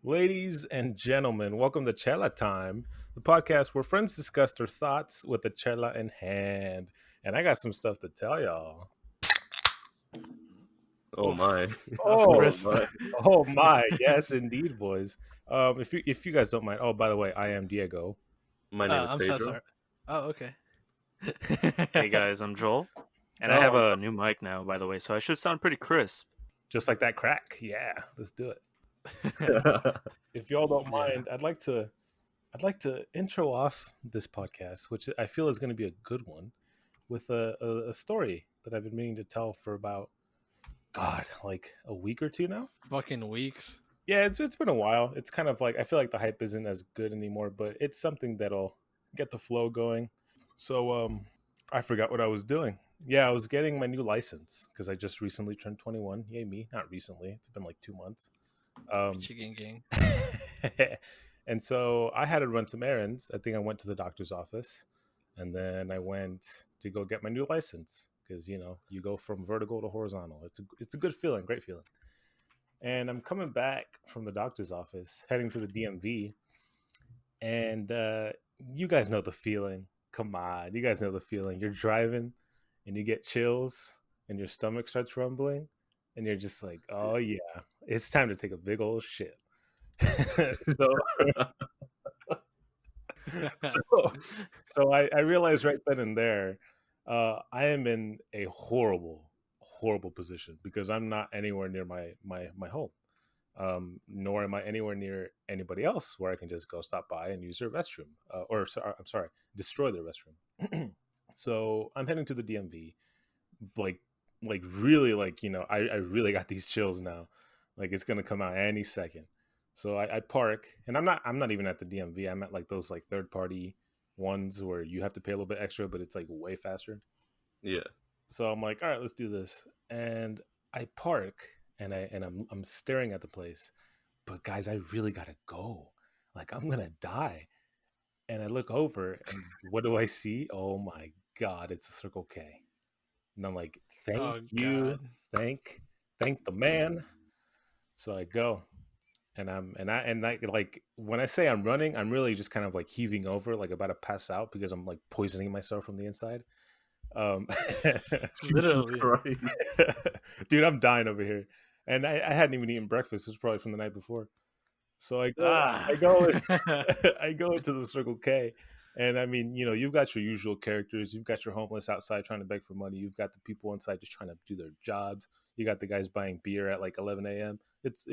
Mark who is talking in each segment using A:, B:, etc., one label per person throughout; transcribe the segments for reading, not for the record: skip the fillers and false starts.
A: Ladies and gentlemen, welcome to Chela Time, the podcast where friends discuss their thoughts with a Chela in hand. And I got some stuff to tell y'all.
B: Oh my.
C: Oof, that was
A: Oh,
B: Oh
C: crisp.
B: my.
A: oh my, yes, indeed, boys. If you guys don't mind. Oh, by the way, I am Diego.
B: My name is
C: I'm so
B: Pedro.
C: sorry. Oh, okay.
D: Hey guys, I'm Joel, and I have
A: Oh,
D: a new mic now, by the way, so I should sound pretty crisp.
A: just like that crack. Yeah, let's do it. If y'all don't
C: Yeah.
A: mind, I'd like to intro off this podcast, which I feel is going to be a good one, with a story that I've been meaning to tell for about like a week or two now.
C: Fucking weeks.
A: Yeah, it's been a while. It's kind of like I feel like the hype isn't as good anymore, but it's something that'll get the flow going. So I forgot what I was doing. Yeah, I was getting my new license because I just recently turned 21. Yay me, not recently. It's been like 2 months.
C: Chicken gang.
A: And so I had to run some errands. I think I went to the doctor's office, and then I went to go get my new license because you go from vertical to horizontal. It's a good feeling, great feeling. And I'm coming back from the doctor's office, heading to the DMV, and you guys know the feeling. Come on, you guys know the feeling. You're driving, and you get chills, and your stomach starts rumbling, and you're just like, "Oh yeah, it's time to take a big old shit." so, so I realized right then and there, I am in a horrible position because I'm not anywhere near my home, nor am I anywhere near anybody else where I can just go stop by and use their restroom, I'm sorry, destroy their restroom. So I'm heading to the DMV, like really, I really got these chills now, like it's gonna come out any second. So I park, and I'm not even at the DMV. I'm at like those like third party ones where you have to pay a little bit extra, but it's like way faster.
B: Yeah.
A: So I'm like, all right, let's do this. And I park, and I'm staring at the place. But guys, I really gotta go. Like I'm gonna die. And I look over, and what do I see? Oh my god, it's a Circle K. And I'm like, thank
C: Oh
A: you,
C: god.
A: thank the man. So I go, and I like when I say I'm running, I'm really just kind of like heaving over, like about to pass out because I'm like poisoning myself from the inside. Um,
B: Jesus
C: Literally.
B: Christ.
A: dude, I'm dying over here, and I hadn't even eaten breakfast. It was probably from the night before. So I
C: Ah.
A: go, I go into the Circle K, and I mean, you've got your usual characters. You've got your homeless outside trying to beg for money. You've got the people inside just trying to do their jobs. You got the guys buying beer at like 11 a.m. It's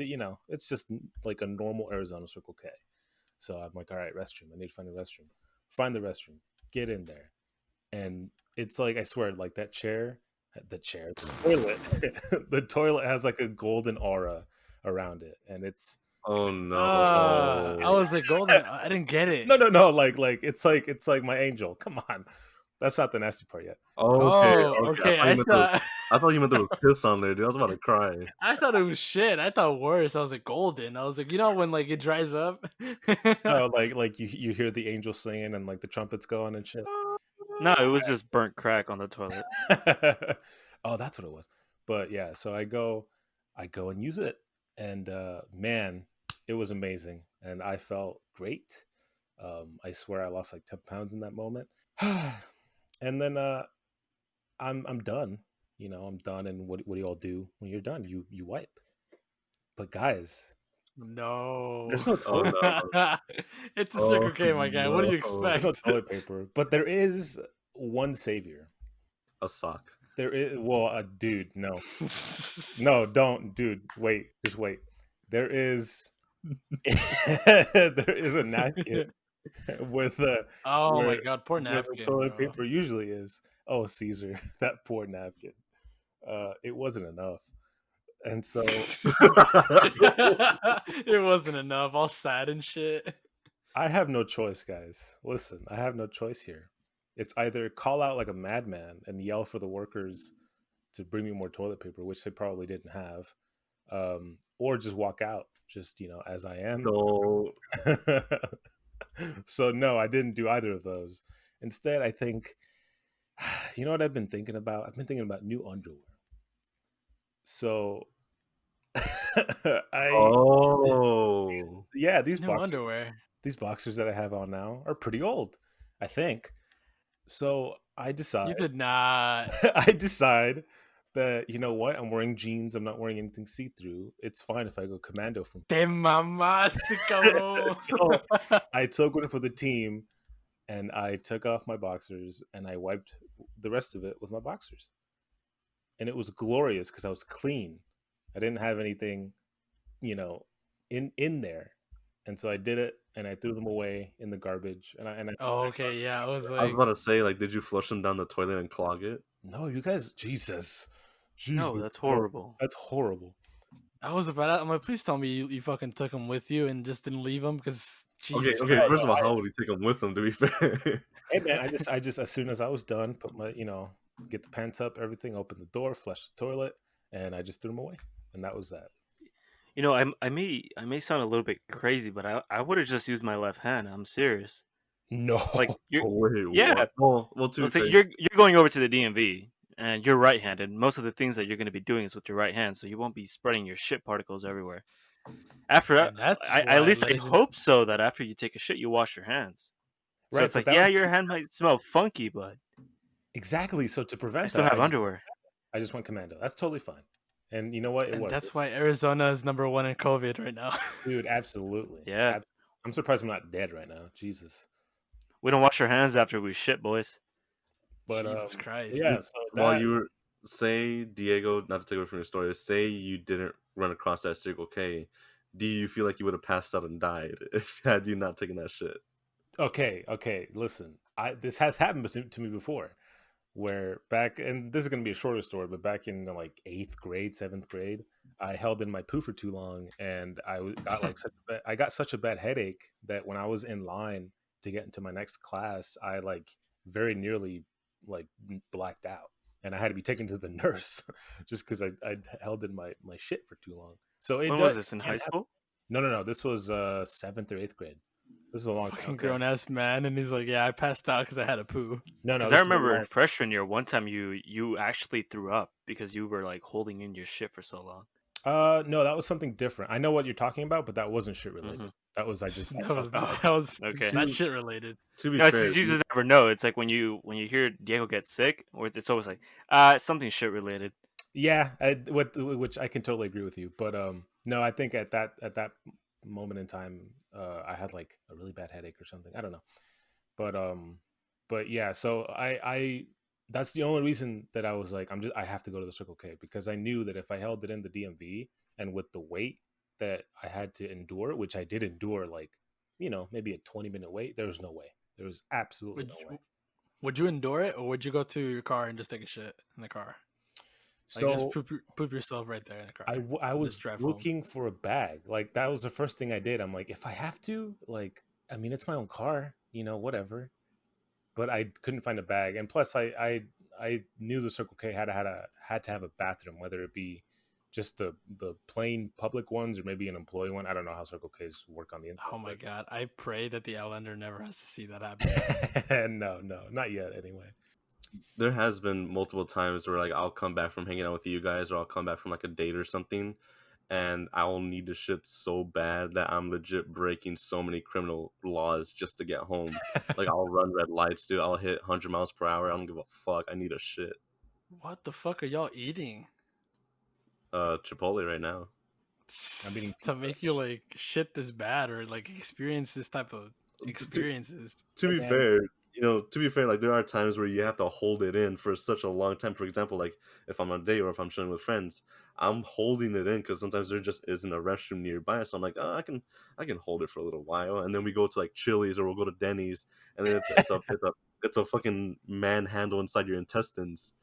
A: just like a normal Arizona Circle K. So I'm like, all right, restroom. I need to find a restroom. Find the restroom. Get in there, and it's like I swear, like the toilet, the toilet has like a golden aura around it, and it's
B: Oh
C: I
B: no.
C: was like golden. I didn't get it.
A: no, like it's like my angel. Come on, that's not the nasty part yet.
B: Okay,
C: Oh,
B: okay.
C: okay. I thought
B: I thought you meant there was piss on there, dude. I was about to cry.
C: I thought it was shit. I thought worse. I was like golden. I was like, when like it dries up.
A: No, like you hear the angel singing and like the trumpets going and shit.
D: No, it was just burnt crack on the toilet.
A: Oh, that's what it was. But yeah, so I go and use it, and man, it was amazing, and I felt great. I swear I lost like 10 pounds in that moment. And then I'm done. I'm done. And what do you all do when you're done? You wipe. But guys,
C: No.
A: there's no
B: Oh
A: toilet.
B: no.
C: It's a
B: Oh
C: Circle K, my guy. What do you
B: no.
A: There's no
C: expect?
A: toilet paper. But there is one savior.
B: A sock.
A: There is, well, dude, no, no, don't, dude, wait, just wait. There is, there is a napkin with
C: Oh
A: where
C: my god, poor
A: where the
C: napkin,
A: toilet
C: bro.
A: paper usually is. Oh, Caesar, that poor napkin. It wasn't enough, and so
C: It wasn't enough. All sad and shit.
A: I have no choice, guys. Listen, I have no choice here. It's either call out like a madman and yell for the workers to bring me more toilet paper, which they probably didn't have, or just walk out, just as I am.
B: No.
A: So no, I didn't do either of those. Instead, I think, you know what I've been thinking about? I've been thinking about new underwear. So I
B: Oh.
A: yeah,
C: New underwear.
A: these boxers that I have on now are pretty old, I think. So I decide
C: You did not.
A: I decide that you know what, I'm wearing jeans. I'm not wearing anything see through. It's fine if I go commando from.
C: Te mamaste, cabrón.
A: So I took one for the team, and I took off my boxers and I wiped the rest of it with my boxers, and it was glorious because I was clean. I didn't have anything, you know, in there, and so I did it, and I threw them away in the garbage, and I
C: Oh, okay, yeah. I was
B: I was
C: like,
B: about to say, like, did you flush them down the toilet and clog it?
A: no, you guys, Jesus,
D: No,
A: Jesus,
D: that's
A: no,
D: horrible.
A: that's horrible.
C: I'm like, please tell me you fucking took them with you and just didn't leave them because
B: Okay,
C: Jesus
B: okay.
A: No,
C: Christ.
B: First of
A: no,
B: all, how would he take them with him? To be fair,
A: hey man, I just as soon as I was done, put my get the pants up, everything, open the door, flush the toilet, and I just threw them away, and that was that.
D: You know, I may sound a little bit crazy, but I would have just used my left hand. I'm serious.
A: No,
D: Like you're,
B: oh, wait,
D: yeah.
B: what? Well, to be
D: Let's say
B: fair,
D: you're going over to the DMV and you're right-handed. Most of the things that you're going to be doing is with your right hand, so you won't be spreading your shit particles everywhere. After
C: And that's
D: at
C: why,
D: least I
C: ladies and
D: hope so that after you take a shit, you wash your hands. So
A: right,
D: it's
A: but
D: like,
A: that
D: yeah,
A: was
D: your hand might smell funky, but
A: exactly. So to
D: I
A: prevent
D: still
A: that,
D: have underwear.
A: I just went commando. That's totally fine, and you know what? It
C: and
A: worked,
C: that's why Arizona is #1 in COVID right now.
A: dude. Absolutely.
D: Yeah,
A: I'm surprised I'm not dead right now. Jesus.
D: we don't wash our hands after we shit, boys.
A: But
C: Jesus Christ.
A: yeah.
B: did,
A: So
B: while
A: that
B: you were say Diego, not to take away from your story, say you didn't run across that Circle K, do you feel like you would have passed out and died if had you not taken that shit?
A: okay. Listen, I this has happened to me before. Where back, and this is going to be a shorter story, but back in like eighth grade, seventh grade, I held in my poo for too long, and got like I got such a bad headache that when I was in line to get into my next class, I like very nearly like blacked out, and I had to be taken to the nurse just because I held in my shit for too long. So it
D: When
A: does.
D: was this in
A: It can
D: high
A: happen.
D: school?
A: No. This was seventh or eighth grade. This is a long time.
C: Fucking
D: Okay.
C: grown ass man. And he's like, yeah, I passed out because I had a poo.
A: No,
D: Because I
A: this is a
D: remember in
A: long.
D: freshman year, one time you actually threw up because you were like holding in your shit for so long.
A: No, that was something different. I know what you're talking about, but that wasn't shit related.
D: Hmm
A: That was I
C: that
A: felt
C: was
A: bad.
C: that was
D: Okay.
C: not
B: To
C: shit related.
B: to be
D: No, it's
B: fair,
D: just, you just never know. It's like when you hear Diego get sick, or it's always like, it's something shit related.
A: Yeah, which I can totally agree with you. But no, I think at that moment in time, I had like a really bad headache or something. I don't know. But but yeah, so I that's the only reason that I was like I have to go to the Circle K because I knew that if I held it in the DMV and with the weight that I had to endure, which I did endure, like maybe a 20-minute wait, there was no way. There was absolutely
C: Would
A: no way.
C: you, would you endure it, or would you go to your car and just take a shit in the car? Like just
A: So
C: poop yourself right there in the car
A: I
C: and just
A: was
C: drive home.
A: looking for a bag. Like that was the first thing I did. I'm like, if I have to, like, I mean, it's my own car, whatever. But I couldn't find a bag, and plus, I knew the Circle K had to have a bathroom, whether it be just the plain public ones or maybe an employee one. I don't know how Circle K's work on the inside,
C: Oh my
A: but
C: god! I pray that the Outlander never has to see that happen.
A: no, not yet. Anyway,
B: there has been multiple times where like I'll come back from hanging out with you guys, or I'll come back from like a date or something, and I'll need to shit so bad that I'm legit breaking so many criminal laws just to get home. Like I'll run red lights, dude. I'll hit 100 miles per hour. I don't give a fuck. I need a shit.
C: What the fuck are y'all eating
B: Chipotle right now.
A: I'm eating
C: to
A: pizza.
C: make you like shit this bad or like experience this type of
B: To,
C: experiences?
B: to
A: Hey
B: be
A: man,
B: fair, to be fair, like there are times where you have to hold it in for such a long time. For example, like if I'm on a date or if I'm chilling with friends, I'm holding it in because sometimes there just isn't a restroom nearby. So I'm like, oh, I can hold it for a little while, and then we go to like Chili's or we'll go to Denny's, and then it's a fucking manhandle inside your intestines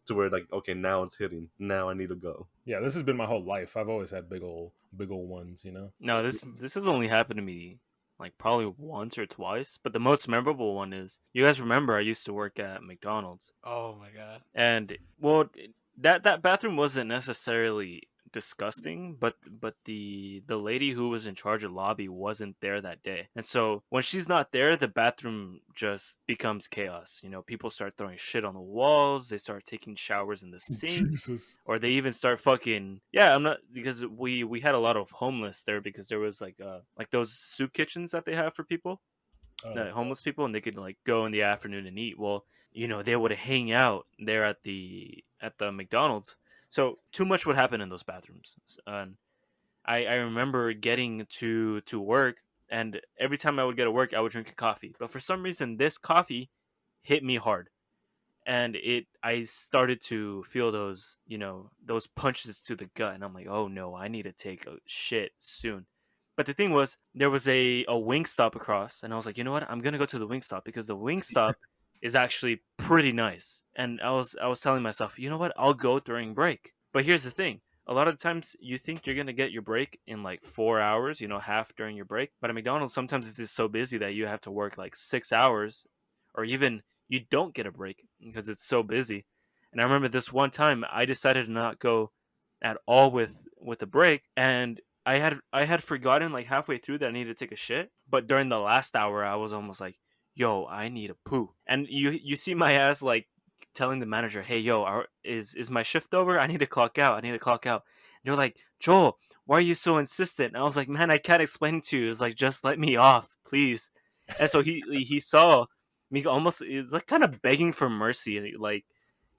B: to where like okay now it's hitting. Now I need to go.
A: yeah, this has been my whole life. I've always had big old ones.
D: No, this has only happened to me like probably once or twice. But the most memorable one is you guys remember I used to work at McDonald's,
C: Oh my god!
D: and well, that bathroom wasn't necessarily disgusting, but the lady who was in charge of lobby wasn't there that day. And so when she's not there, the bathroom just becomes chaos. You know, people start throwing shit on the walls, they start taking showers in the sink,
A: Jesus.
D: or they even start fucking, yeah, I'm not, because we had a lot of homeless there, because there was like those soup kitchens that they have for people,
A: Oh,
D: homeless people, and they could like go in the afternoon and eat. Well, you know, they would hang out there at the McDonald's. So too much would happen in those bathrooms. And I remember getting to work, and every time I would get to work, I would drink a coffee. But for some reason, this coffee hit me hard, and it I started to feel those, you know, those punches to the gut, and I'm like, oh no, I need to take a shit soon. But the thing was, there was a wing stop across, and I was like, you know what, I'm gonna go to the wing stop, because the wing stop is actually pretty nice. And I was telling myself, you know what, I'll go during break. But here's the thing, a lot of the times you think you're gonna get your break in like 4 hours, you know, half during your break. But at McDonald's, sometimes it's just so busy that you have to work like 6 hours, or even you don't get a break because it's so busy. And I remember this one time I decided to not go at all with a break, and I had forgotten like halfway through that I needed to take a shit. But during the last hour, I was almost like, "Yo, I need a poo." And you see my ass like telling the manager, "Hey, yo, is my shift over? I need to clock out. I need to clock out." And they're like, "Joel, why are you so insistent?" And I was like, "Man, I can't explain it to you. It's like, just let me off, please." And so he saw me almost, it's like kind of begging for mercy, like,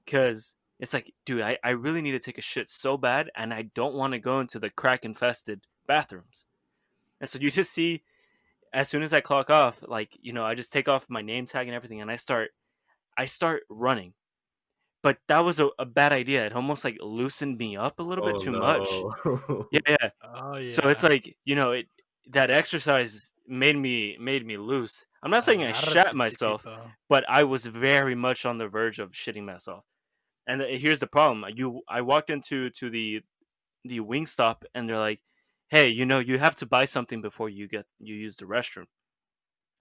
D: because it's like, dude, I really need to take a shit so bad, and I don't want to go into the crack infested bathrooms. And so you just see, as soon as I clock off, like, you know, I just take off my name tag and everything, and I start running. But that was a bad idea. It almost like loosened me up a little bit
B: Oh
D: too much.
B: no.
D: Yeah, yeah.
C: Oh
D: So it's
C: yeah.
D: like, you know, it that exercise made me loose. I'm not saying I shat
C: Agárrate,
D: myself,
C: chiquito.
D: but I was very much on the verge of shitting myself. And here's the problem: I walked into the wing stop, and they're like, "Hey, you know, you have to buy something before you use the restroom."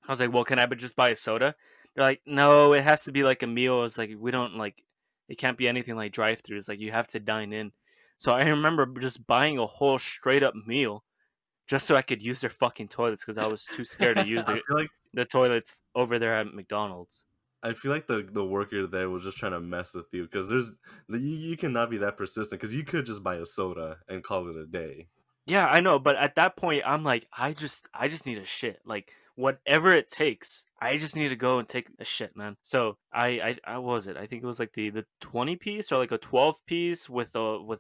D: I was like, "Well, can I just buy a soda?" They're like, "No, it has to be like a meal." It's like, we don't like, it can't be anything like drive-throughs. Like, you have to dine in. So I remember just buying a whole straight up meal just so I could use their fucking toilets, because I was too scared to use
B: I feel like
D: the toilets over there at McDonald's.
B: the worker there was just trying to mess with you because you cannot be that persistent because you could just buy a soda and call it a day.
D: Yeah, I know, but at that point, I'm like, I just need a shit. Like, whatever it takes, I just need to go and take a shit, man. So I what was it? I think it was like the 20 piece, or like a 12 piece with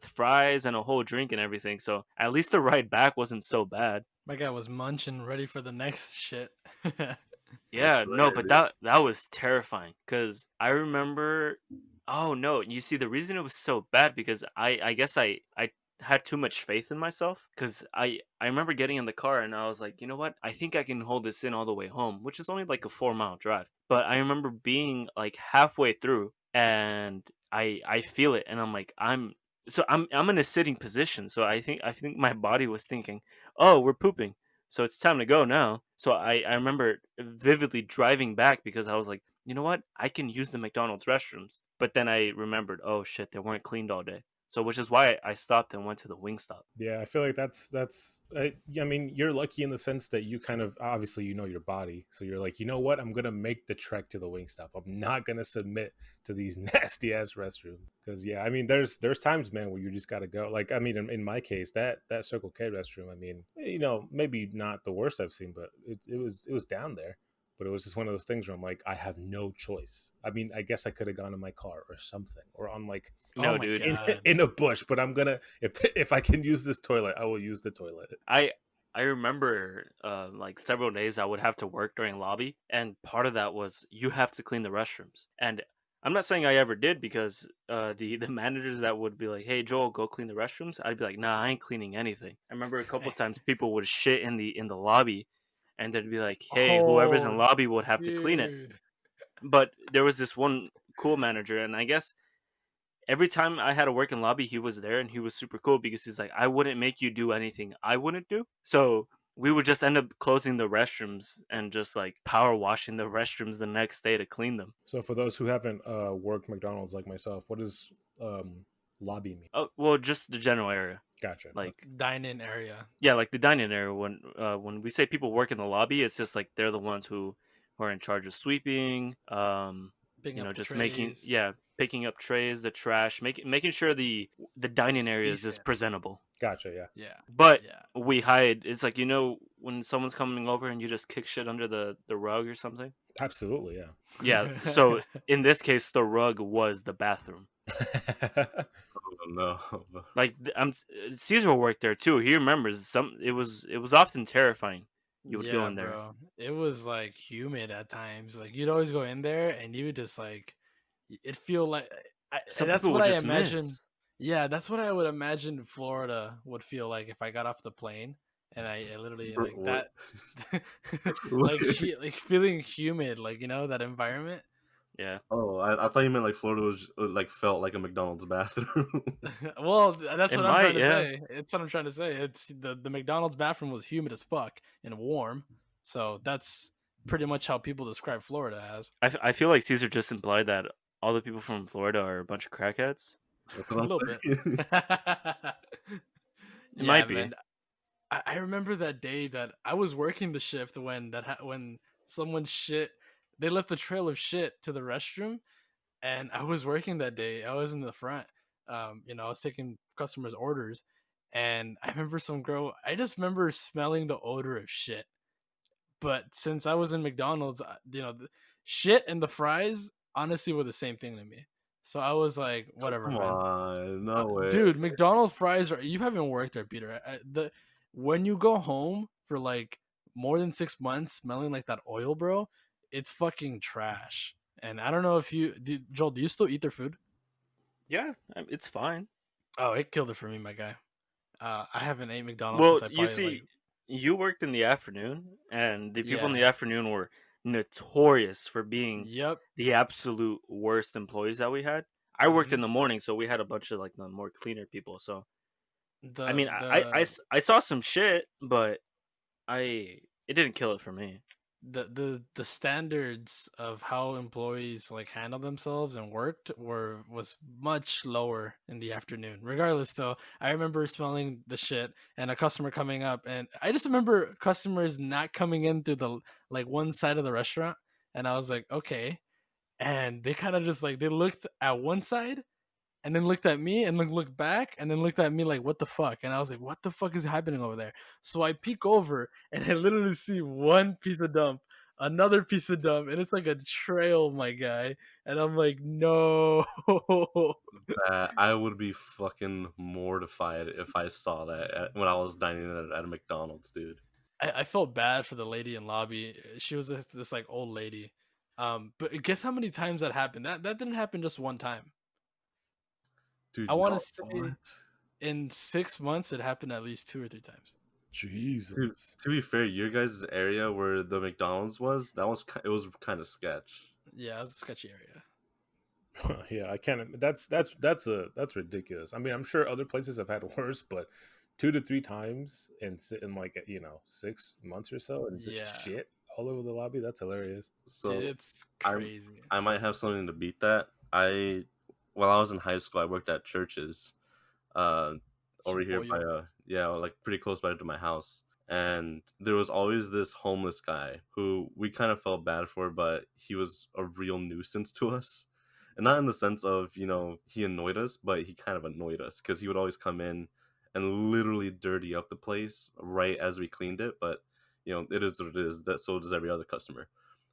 D: fries and a whole drink and everything. So at least the ride back wasn't so bad.
C: My guy was munching, ready for the next shit.
B: I
D: Yeah, no,
B: swear,
D: but
B: dude.
D: that was terrifying, because I remember. Oh no, you see, the reason it was so bad, because I guess I had too much faith in myself, because I remember getting in the car, and I was like, you know what, I think I can hold this in all the way home, which is only like a 4 mile drive. But I remember being like halfway through, and I feel it, and I'm like, I'm in a sitting position, so I think my body was thinking, oh, we're pooping, so it's time to go now. So I remember vividly driving back, because I was like, you know what? I can use the McDonald's restrooms. But then I remembered, oh shit, they weren't cleaned all day. So which is why I stopped and went to the wing stop.
A: Yeah, I feel like that's. I mean, you're lucky in the sense that you kind of obviously you know your body, so you're like, you know what, I'm gonna make the trek to the Wingstop. I'm not gonna submit to these nasty ass restrooms because yeah, I mean, there's times, man, where you just gotta go. Like, I mean, in my case, that Circle K restroom, I mean, you know, maybe not the worst I've seen, but it was down there. But it was just one of those things where I'm like, I have no choice. I mean, I guess I could have gone in my car or something, or on like
C: Oh
D: No,
C: my
D: dude.
A: in
C: god.
A: in a bush, but I'm gonna if I can use this toilet, I will use the toilet.
D: I I remember like several days I would have to work during lobby, and part of that was you have to clean the restrooms. And I'm not saying I ever did, because the managers that would be like, "Hey Joel, go clean the restrooms," I'd be like, "Nah, I ain't cleaning anything." I remember a couple times people would shit in the lobby, and they'd be like, "Hey, whoever's in
C: Oh,
D: lobby would have to clean it."
C: dude.
D: But there was this one cool manager, and I guess every time I had to work in lobby, he was there, and he was super cool, because he's like, I wouldn't make you do anything I wouldn't do. So we would just end up closing the restrooms and just like power washing the restrooms the next day to clean them.
A: So for those who haven't worked McDonald's like myself, what is lobby mean?
D: Oh, well, just the general area.
A: Gotcha.
D: Like,
C: Dine-in area.
D: yeah, like the dining area. When we say people work in the lobby, it's just like they're the ones who are in charge of sweeping.
C: Picking up the
D: Just making,
C: trays.
D: yeah, picking up trays, the trash, making sure the dining
C: It's
D: areas is
C: decent.
D: presentable.
A: Gotcha. Yeah.
C: Yeah.
D: But
C: Yeah.
D: we hide. It's like, when someone's coming over and you just kick shit under the rug or something.
A: Absolutely. Yeah.
D: Yeah. So in this case, the rug was the bathroom.
B: Oh, no.
D: Like, Caesar worked there too. He remembers some. It was often terrifying. You would go
C: Yeah,
D: in there.
C: bro. It was like humid at times. Like you'd always go in there and you would just like it feel like
D: Some
C: that's
D: people
C: what
D: would
C: I
D: just
C: imagine.
D: miss.
C: Yeah, that's what I would imagine Florida would feel like if I got off the plane and I literally
B: Bro,
C: like
B: what?
C: that like feeling humid, like that environment.
D: Yeah.
B: Oh, I thought you meant like Florida was like felt like a McDonald's bathroom.
C: Well, that's
D: It
C: what I'm trying
D: might.
C: to
D: Yeah.
C: say. It's what I'm trying to say. It's the McDonald's bathroom was humid as fuck and warm. So that's pretty much how people describe Florida as.
D: I feel like Caesar just implied that all the people from Florida are a bunch of crackheads.
B: That's
C: A
B: what
C: little
B: I'm
C: bit.
B: saying.
D: It
C: Yeah,
D: might be.
C: man. I remember that day that I was working the shift when someone shit. They left a trail of shit to the restroom, and I was working that day. I was in the front. I was taking customers' orders, and I remember some girl. I just remember smelling the odor of shit. But since I was in McDonald's, the shit and the fries honestly were the same thing to me. So I was like, whatever,
B: Come
C: man.
B: on, no way.
C: Dude, McDonald's fries are. You haven't worked there, Peter. When you go home for like more than 6 months, smelling like that oil, bro, it's fucking trash. And I don't know if Joel. Do you still eat their food?
D: Yeah, it's fine.
C: Oh, it killed it for me, my guy. I haven't ate McDonald's
D: Well,
C: since I
D: you
C: probably like
D: see, you worked in the afternoon, and the people in the
C: yeah.
D: afternoon were notorious for being
C: Yep.
D: the absolute worst employees that we had. I worked
C: Hmm.
D: in the morning, so we had a bunch of like the more cleaner people. So I
C: The
D: mean,
C: the
D: I saw some shit, but it didn't kill it for me.
C: the standards of how employees like handle themselves and worked was much lower in the afternoon. Regardless, though, I remember smelling the shit and a customer coming up, and I just remember customers not coming in through the like one side of the restaurant, and I was like, okay, and they kind of just like they looked at one side and then looked at me and then looked back and then looked at me like what the fuck, and I was like, what the fuck is happening over there? So I peek over and I literally see one piece of dump, another piece of dump, and it's like a trail, my guy, and I'm like, no.
B: I would be fucking mortified if I saw that when I was dining at a McDonald's, dude.
C: I felt bad for the lady in lobby. She was this like old lady, but guess how many times that happened? That didn't happen just one time. I
B: Dude,
C: want to
B: y'all,
C: say
B: what?
C: in 6 months it happened at least 2 or 3 times.
B: Dude,
A: Jesus.
B: to be fair, your guys' area where the McDonald's was, it was kind of sketch.
C: Yeah, it was a sketchy area.
A: Yeah, I can't. That's ridiculous. I mean, I'm sure other places have had worse, but 2 to 3 times in like 6 months or so, and just
C: Yeah.
A: shit all over the lobby. That's hilarious.
C: Dude,
B: So
C: it's
B: I
C: crazy.
B: I might have something to beat that. While I was in high school, I worked at churches, uh, over here by
C: Chipollo.
B: yeah, like pretty close by to my house. And there was always this homeless guy who we kind of felt bad for, but he was a real nuisance to us. And not in the sense of, he annoyed us, but he kind of annoyed us because he would always come in and literally dirty up the place right as we cleaned it. But, it is what it is. That so does every other customer.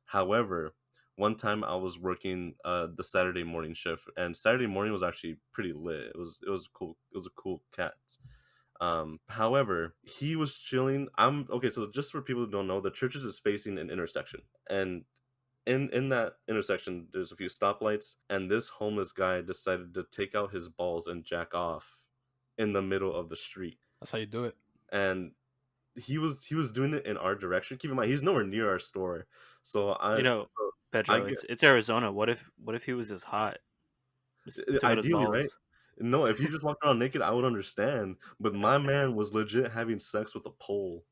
B: However, one time I was working the Saturday morning shift, and Saturday morning was actually pretty lit. It was cool. It was a cool cat. However, he was chilling. I'm okay. So just for people who don't know, the churches is facing an intersection, and in that intersection, there's a few stoplights, and this homeless guy decided to take out his balls and jack off in the middle of the street,
C: That's how you do it.
B: and he was doing it in our direction. Keep in mind, he's nowhere near our store, so
D: You know,
B: I
D: Pedro,
B: get
D: it's Arizona. What if he was just hot? Just took out his
B: ideally, right?
D: balls.
B: No, if he just walked around naked, I would understand. But my man was legit having sex with a pole,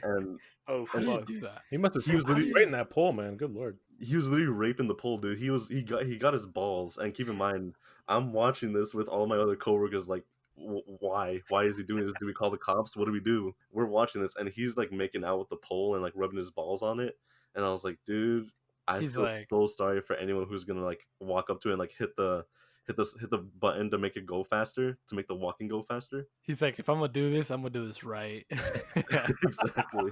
B: and
D: Oh
C: How do you
B: and
D: fuck.
C: do that?
A: He must have
B: he was
A: succeeded
C: How do
B: literally
A: right
C: you?
A: in that poll, man. Good lord.
B: he was literally raping the pole, dude. He got his balls, and keep in mind, I'm watching this with all my other coworkers. Like, why? Why is he doing this? Do we call the cops? What do we do? We're watching this, and he's like making out with the pole and like rubbing his balls on it. And I was like, dude, I
C: He's
B: feel
C: like,
B: so sorry for anyone who's gonna like walk up to it and like hit the button to make it go faster, to make the walking go faster.
C: he's like, if I'm gonna do this, I'm gonna do this right.
B: Exactly.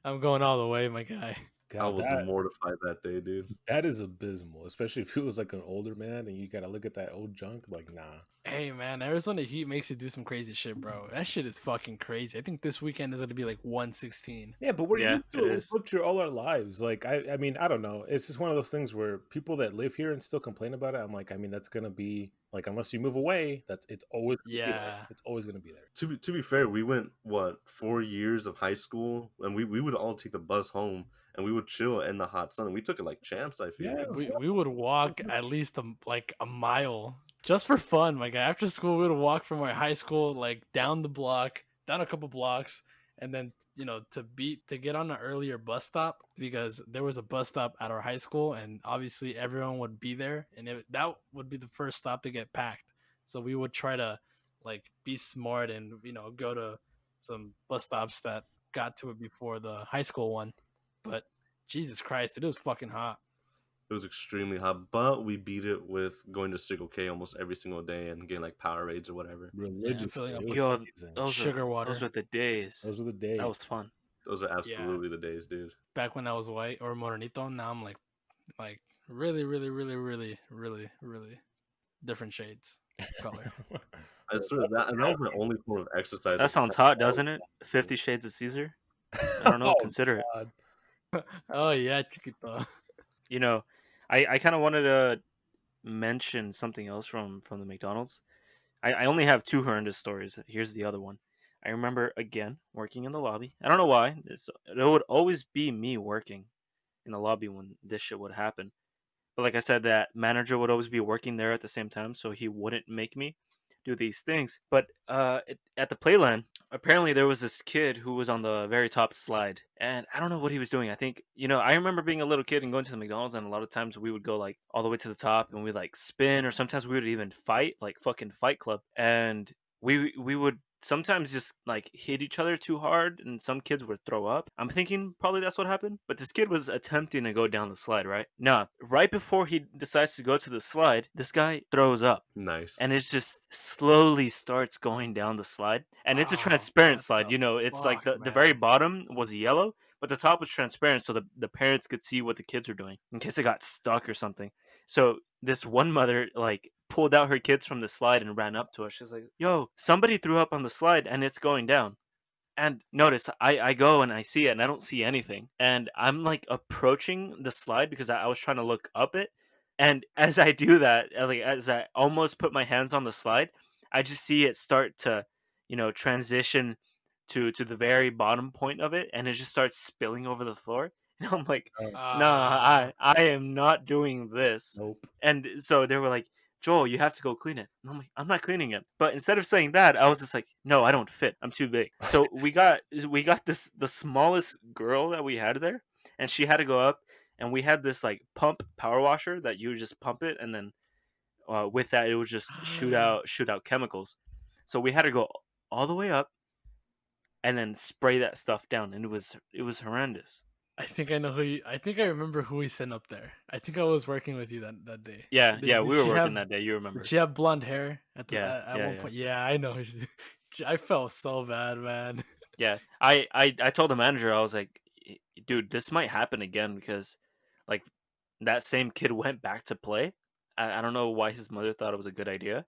C: I'm going all the way, my guy.
B: I
A: God,
B: was mortified that day, dude.
A: that is abysmal, especially if he was like an older man and you gotta look at that old junk. Like, nah.
C: Hey man, Arizona heat makes you do some crazy shit, bro. That shit is fucking crazy. I think this weekend is gonna be like 116.
A: Yeah, but we're
D: Yeah,
A: used to
D: it
A: it. We've
D: is.
A: lived here all our lives. Like, I mean, I don't know. It's just one of those things where people that live here and still complain about it. I'm like, I mean, that's gonna be like, unless you move away, it's always gonna be there.
C: Yeah.
A: It's always gonna be there.
B: To be fair, we went what 4 years of high school, and we would all take the bus home, and we would chill in the hot sun. And we took it like champs. I feel.
A: Yeah,
C: We would walk at least like a mile just for fun, my guy. After school, we would walk from our high school like down the block, down a couple blocks, and then to get on an earlier bus stop because there was a bus stop at our high school, and obviously everyone would be there, and that would be the first stop to get packed. So we would try to like be smart and go to some bus stops that got to it before the high school one. But Jesus Christ, it was fucking hot.
B: It was extremely hot, but we beat it with going to Circle K almost every single day and getting like Powerades or whatever.
C: Yeah, filling
A: religiously.
C: up
A: It
C: with
A: was
D: Yo,
A: amazing.
C: sugar water.
D: those are the days.
A: Those were the
D: That
A: days.
D: was fun.
B: Those are
C: Yeah.
B: absolutely the days, dude.
C: Back when I was white or morenito, now I'm like really, really, really, really, really, really different shades of color.
B: I swear that was my only form of exercise.
D: That
B: Like,
D: sounds hot, doesn't it? 50 Shades of Caesar. I don't know.
A: Oh,
D: Consider it.
A: God.
C: Oh yeah, chiquito.
D: You know, I kind of wanted to mention something else from the McDonald's. I only have two horrendous stories. Here's the other one. I remember again working in the lobby. I don't know why. It would always be me working in the lobby when this shit would happen. But like I said, that manager would always be working there at the same time, so he wouldn't make me do these things. But at the playland, apparently there was this kid who was on the very top slide, and I don't know what he was doing. I think I remember being a little kid and going to the McDonald's, and a lot of times we would go like all the way to the top, and we like spin, or sometimes we would even fight, like fucking Fight Club, and we would sometimes just like hit each other too hard and some kids would throw up. I'm thinking probably that's what happened. But this kid was attempting to go down the slide, right? Nah, right before he decides to go to the slide, this guy throws up.
B: nice.
D: And it just slowly starts going down the slide. And it's a
C: Oh,
D: transparent
C: what
D: slide.
C: the
D: It's like
C: fuck,
D: the very
C: man?
D: bottom was yellow, but the top was transparent so the parents could see what the kids were doing in case they got stuck or something. So this one mother like pulled out her kids from the slide and ran up to us. She's like, "Yo, somebody threw up on the slide and it's going down." And notice, I go and I see it and I don't see anything. And I'm like approaching the slide because I was trying to look up it. And as I do that, like as I almost put my hands on the slide, I just see it start to, transition to the very bottom point of it, and it just starts spilling over the floor. And I'm like, nah,
C: Ah,
D: I am not doing this.
A: Nope.
D: And so they were like, Joel, you have to go clean it. And I'm like, I'm not cleaning it. But instead of saying that, I was just like, no, I don't fit. I'm too big. So we got the smallest girl that we had there, and she had to go up, and we had this like pump power washer that you would just pump it, and then with that it would just shoot out chemicals. So we had to go all the way up and then spray that stuff down, and it was horrendous.
C: I think I know who you. I think I remember who we sent up there. I think I was working with you that day.
D: Yeah,
C: Did,
D: yeah,
C: did
D: we were
C: she
D: working
C: have
D: that day. You remember?
C: Did she have blonde hair
D: Yeah,
C: at
D: yeah,
C: one
D: yeah.
C: point? Yeah, I know. I felt so bad, man.
D: Yeah, I told the manager, I was like, dude, this might happen again because, like, that same kid went back to play. I don't know why his mother thought it was a good idea,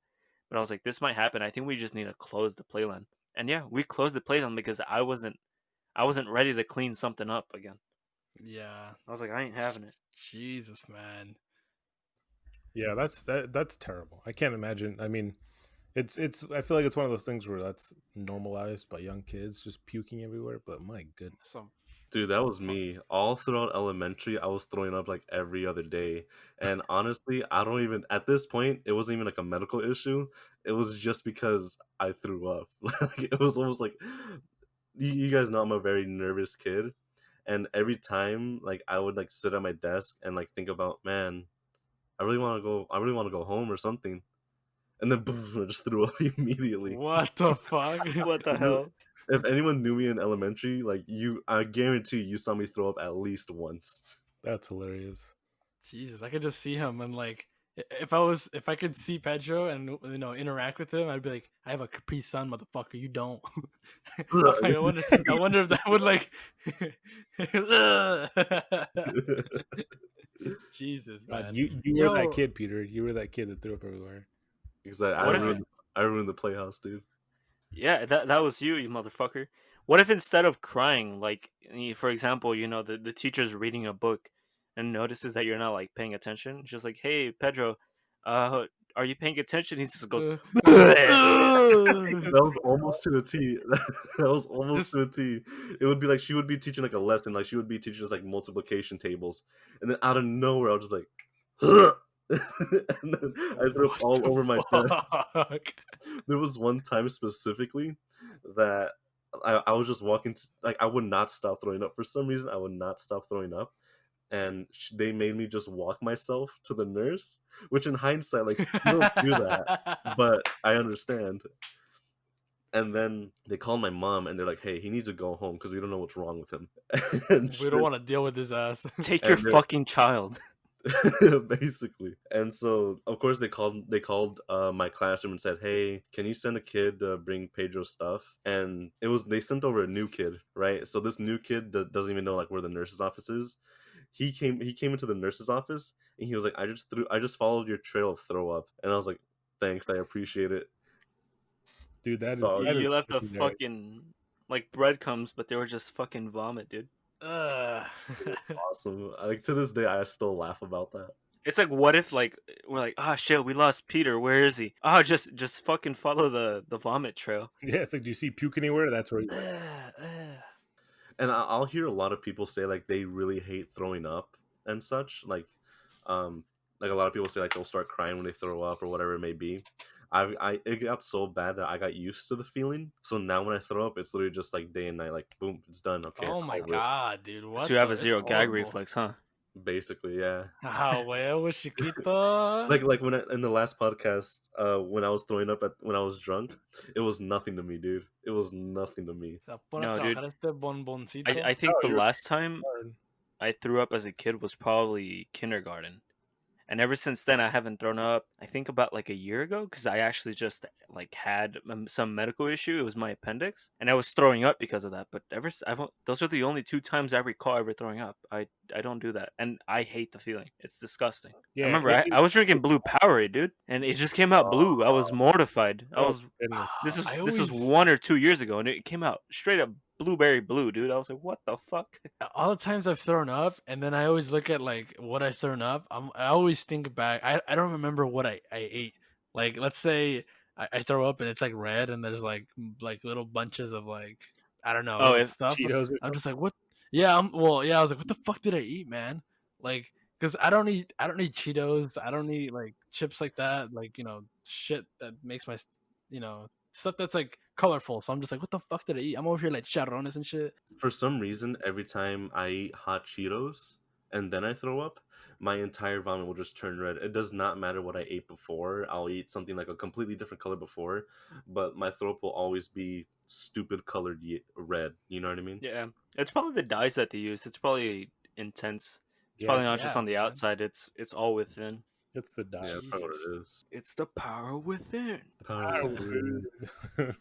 D: but I was like, this might happen. I think we just need to close the playland. And yeah, we closed the playland because I wasn't ready to clean something up again.
C: Yeah.
D: I was like, I ain't having it.
C: Jesus, man.
A: Yeah, that's terrible. I can't imagine. I mean, it's. I feel like it's one of those things where that's normalized by young kids just puking everywhere. But my goodness,
C: Some
B: Dude, that was me. All throughout elementary, I was throwing up like every other day. And honestly, I don't even, at this point, it wasn't even like a medical issue. It was just because I threw up. Like, it was almost like, you guys know I'm a very nervous kid. And every time, like I would like sit at my desk and like think about, man, I really want to go. I really want to go home or something. And then I just threw up immediately.
C: What the fuck?
D: What the
B: Dude,
D: hell?
B: if anyone knew me in elementary, like I guarantee you saw me throw up at least once.
A: That's hilarious.
C: Jesus, I could just see him and like if I could see Pedro and interact with him, I'd be like, I have a Capri Sun, motherfucker. You don't. I'm like, I wonder if that would like. Jesus,
A: God,
C: man.
A: you were that
C: Yo,
A: kid, Peter. You were that kid that threw up everywhere.
B: Because I
D: What if?
C: uh,
B: ruined I ruined the playhouse, dude.
D: Yeah, that was you motherfucker. What if instead of crying, like for example, the teacher's reading a book and notices that you're not like paying attention, just like, hey Pedro, uh, are you paying attention? He just goes,
B: That was almost to a T. That was almost
C: just
B: to a T. It would be like she would be teaching like a lesson, like she would be teaching us like multiplication tables, and then out of nowhere, I was just like, and then I threw up
C: what
B: all
C: the
B: over my desk.
C: fuck?
B: There was one time specifically that I was just walking, like I would not stop throwing up. For some reason, I would not stop throwing up, and they made me just walk myself to the nurse. Which, in hindsight, like you don't do that, but I understand. And then they call my mom and they're like, "Hey, he needs to go home because we don't know what's wrong with him." and
C: We don't want to deal with his ass.
D: take your
B: and they're
D: fucking child.
B: basically. And so, of course, they called my classroom and said, "Hey, can you send a kid to bring Pedro's stuff?" And they sent over a new kid, right? So this new kid doesn't even know like where the nurse's office is. He came into the nurse's office and he was like, I just followed your trail of throw up." And I was like, "Thanks, I appreciate it."
A: Dude,
B: So
A: that is
D: You left the
A: legendary.
D: fucking like breadcrumbs, but they were just fucking vomit, dude.
C: Ugh.
B: awesome. Like to this day, I still laugh about that.
D: It's like, what if like we're like, ah, shit, we lost Peter. Where is he? Oh, just fucking follow the vomit trail.
A: Yeah, it's like, do you see puke anywhere? That's where he went.
B: And I'll hear a lot of people say like they really hate throwing up and such. Um, like a lot of people say like they'll start crying when they throw up or whatever it may be. It got so bad that I got used to the feeling. So now when I throw up, it's literally just like day and night. Like boom, it's done. Okay,
C: Oh my
B: over it.
C: god, dude!
D: So
C: What
D: you have
C: the?
D: a
C: It's
D: zero gag
C: horrible.
D: reflex, huh?
B: Basically, yeah.
C: Ah, huevo, chiquito.
B: Like when in the last podcast, when I was throwing up when I was drunk, it was nothing to me, dude. It was nothing to me.
C: Se pone a
D: No, dude.
C: trabajar este
D: I
C: bomboncito.
D: I
A: Oh,
D: think the
A: you're
D: last time
A: fine.
D: I threw up as a kid was probably kindergarten. And ever since then, I haven't thrown up. I think about like a year ago, because I actually just like had some medical issue. It was my appendix, and I was throwing up because of that. But those are the only two times I recall ever throwing up. I don't do that, and I hate the feeling. It's disgusting. I
A: Yeah,
D: remember I was drinking blue Powerade, dude, and it just came out blue. I was mortified.
A: oh goodness.
D: This was 1 or 2 years ago, and it came out straight up blueberry blue, dude. I was like, what the fuck?
C: All the times I've thrown up, and then I always look at like what I've thrown up. I always think back. I don't remember what I ate. Like let's say I throw up and it's like red, and there's like little bunches of like I don't know
D: Oh,
C: little
D: if
C: stuff.
A: Cheetos or
C: I'm
A: something.
C: just like what? Yeah, well yeah. I was like, what the fuck did I eat, man? Like because I don't eat Cheetos. I don't eat like chips like that. Like shit that makes my stuff that's like colorful. So I'm just like, what the fuck did I eat? I'm over here like charrones and shit.
B: For some reason, every time I eat hot Cheetos and then I throw up, my entire vomit will just turn red. It does not matter what I ate before. I'll eat something like a completely different color before, but my throat will always be stupid colored red. You know what I mean?
D: Yeah, it's probably the dyes that they use. It's probably intense. It's
A: Yeah,
D: probably not just
C: Yeah,
D: on the
C: man.
D: outside. It's all within.
A: it's the dye.
B: Yeah, that's probably
C: Jesus.
B: what it is.
D: It's the power within.
B: Power
A: Oh,
B: within,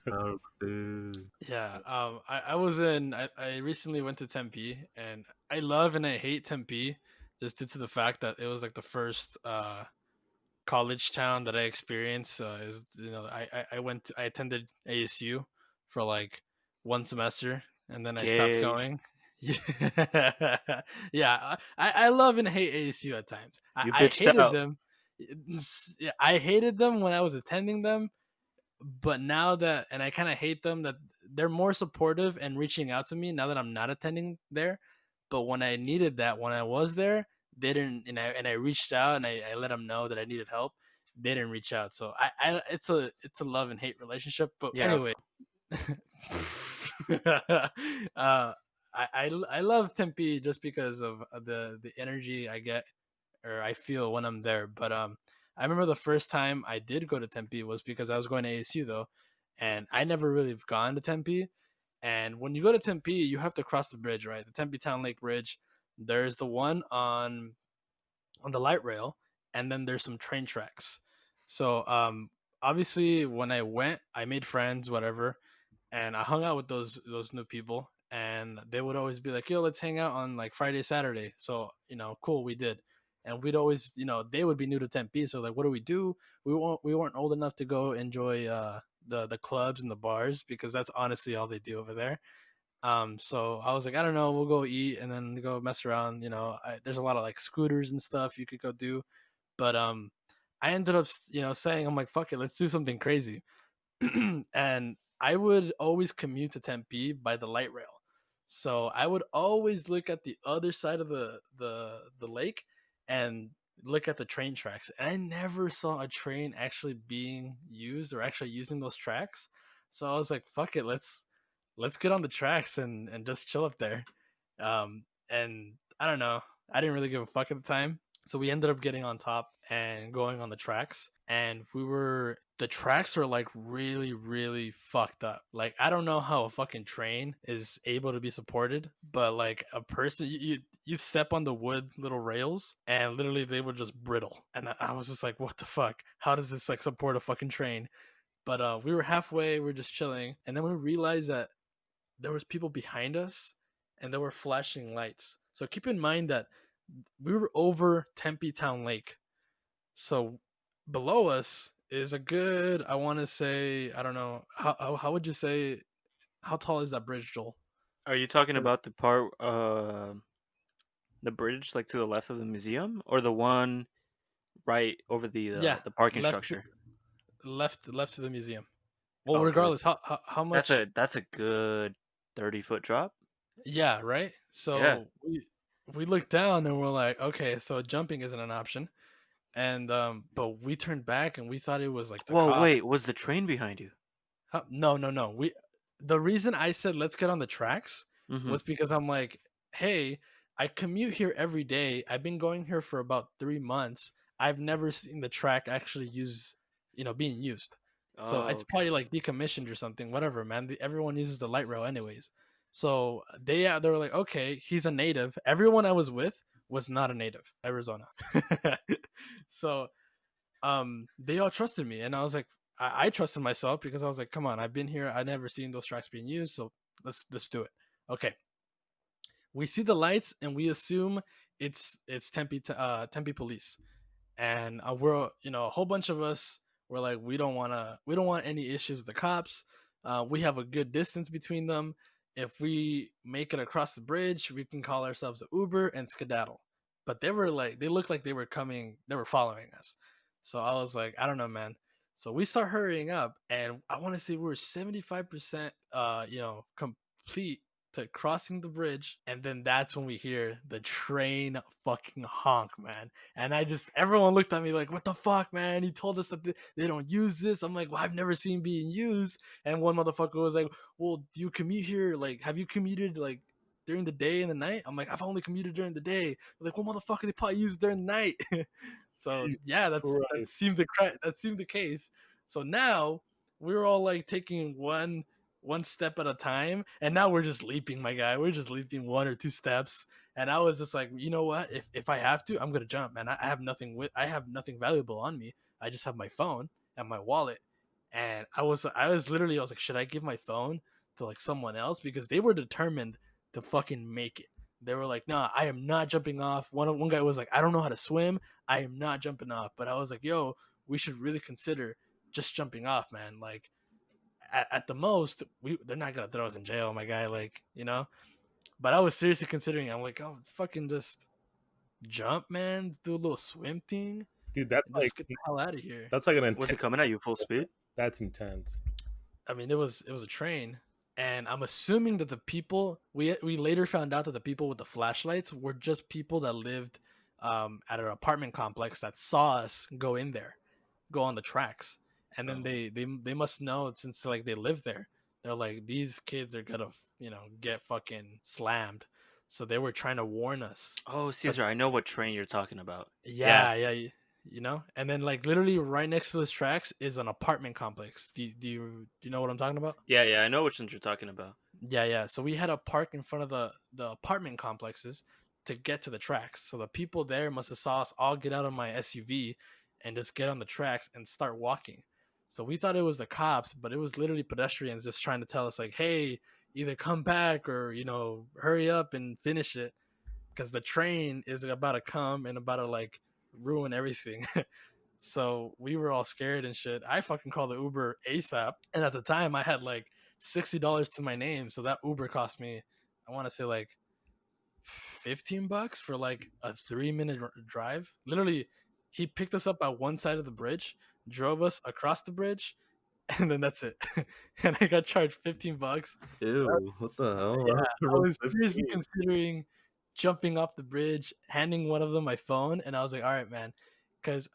B: power within.
C: Yeah. I was in. I recently went to Tempe, and I love and I hate Tempe, just due to the fact that it was like the first college town that I experienced. Is I attended ASU for like one semester, and then I stopped
D: Gay.
C: going. Yeah, yeah. I love and hate ASU at times.
D: You
C: I
D: bitched
C: hated
D: out.
C: them. Yeah, I hated them when I was attending them, but now that and I kind of hate them that they're more supportive and reaching out to me now that I'm not attending there. But when I needed that, when I was there, they didn't, and I reached out and I let them know that I needed help. They didn't reach out, so I it's a love and hate relationship. But
D: Yeah.
C: anyway, uh, I love Tempe just because of the energy I get or I feel when I'm there. But I remember the first time I did go to Tempe was because I was going to ASU though, and I never really have gone to Tempe. And when you go to Tempe, you have to cross the bridge, right? The Tempe Town Lake Bridge. There's the one on the light rail, and then there's some train tracks. So obviously when I went, I made friends, whatever, and I hung out with those new people, and they would always be like, "Yo, let's hang out on like Friday, Saturday." So cool, we did, and we'd always, they would be new to Tempe, so like, what do we do? We weren't old enough to go enjoy the clubs and the bars because that's honestly all they do over there. So I was like, I don't know, we'll go eat and then go mess around. There's a lot of like scooters and stuff you could go do, but I ended up, saying, I'm like, fuck it, let's do something crazy. And I would always commute to Tempe by the light rail. So I would always look at the other side of the lake and look at the train tracks. And I never saw a train actually being used or actually using those tracks. So I was like, fuck it, let's get on the tracks and just chill up there. And I don't know. I didn't really give a fuck at the time. So we ended up getting on top and going on the tracks. And the tracks were like really, really fucked up. Like, I don't know how a fucking train is able to be supported, but like a person, you step on the wood little rails and literally they were just brittle. And I was just like, what the fuck? How does this like support a fucking train? But we were halfway, we were just chilling. And then we realized that there was people behind us and there were flashing lights. So keep in mind that we were over Tempe Town Lake. So below us is a good, I want to say, I don't know, how would you say, how tall is that bridge, Joel?
D: Are you talking about the part, the bridge like to the left of the museum, or the one right over the
C: Yeah,
D: the parking
C: left
D: structure?
C: left to the museum. Well,
D: Okay,
C: regardless, how
D: that's
C: much?
D: a good 30-foot drop.
C: Yeah, right.
D: Yeah.
C: So we looked down and we're like, okay, so jumping isn't an option. And but we turned back and we thought it was like the
D: Whoa, wait,
C: cops.
D: was the train behind you?
C: No, no, no. The reason I said let's get on the tracks
D: Mm-hmm.
C: was because I'm like, hey, I commute here every day. I've been going here for about 3 months. I've never seen the track actually being used. So
D: Oh,
C: it's
D: okay.
C: probably like decommissioned or something. Whatever, man. Everyone uses the light rail anyways. So they were like, okay, he's a native. Everyone I was with was not a native. Arizona. So they all trusted me, and I was like, I trusted myself because I was like, come on, I've been here, I never seen those tracks being used, so let's do it. Okay, we see the lights and we assume it's Tempe police, and we're a whole bunch of us were like, we don't want any issues with the cops. We have a good distance between them. If we make it across the bridge, we can call ourselves an Uber and skedaddle. But they looked like they were coming, they were following us. So I was like, I don't know, man. So we start hurrying up, and I want to say we were 75% complete to crossing the bridge, and then that's when we hear the train fucking honk, man. And everyone looked at me like, what the fuck, man? He told us that they don't use this. I'm like, well, I've never seen being used. And one motherfucker was like, well, do you commute here? Like, have you commuted like during the day and the night? I'm like, I've only commuted during the day. They're like, well, motherfucker, they probably use it during the night. So
A: Jesus
C: yeah,
A: Christ.
C: that seemed the case. So now we were all like taking one step at a time, and now we're just leaping, my guy. We're just leaping one or two steps, and I was just like, you know what, if I have to, I'm gonna jump, man. I have nothing valuable on me. I just have my phone and my wallet. And I was like, should I give my phone to like someone else, because they were determined to fucking make it. They were like, nah, I am not jumping off. One guy was like, I don't know how to swim, I am not jumping off. But I was like, yo, we should really consider just jumping off, man. Like, at the most, they're not gonna throw us in jail, my guy. Like, But I was seriously considering. I'm like, oh, fucking just jump, man. Do a little swim thing,
A: Dude, that's
C: and
A: like
C: just get the hell out of here.
A: that's like an
D: Was it
A: intense.
D: coming at you full speed?
A: That's intense.
C: I mean, it was a train, and I'm assuming that the people we later found out that the people with the flashlights were just people that lived at an apartment complex that saw us go in there, go on the tracks, and then
B: Oh.
C: they must know, since like they live there. They're like, these kids are gonna, get fucking slammed. So they were trying to warn us.
D: Oh, Caesar, I know what train you're talking about. Yeah.
C: Yeah, yeah, and then like literally right next to those tracks is an apartment complex. Do you know what I'm talking about?
D: Yeah, yeah, I know which ones you're talking about.
C: Yeah, yeah. So we had to park in front of the apartment complexes to get to the tracks. So the people there must have saw us all get out of my SUV and just get on the tracks and start walking. So we thought it was the cops, but it was literally pedestrians just trying to tell us like, "Hey, either come back or hurry up and finish it because the train is about to come and about to like ruin everything." So we were all scared and shit. I fucking called the Uber ASAP, and at the time I had like $60 to my name, so that Uber cost me, I want to say like $15 for like a 3 minute drive. Literally, he picked us up at one side of the bridge, drove us across the bridge, and then that's it. And I got charged $15.
B: Ew, what the hell?
C: Yeah, I was seriously
B: 15?
C: considering jumping off the bridge, handing one of them my phone, and I was like, "All right, man," because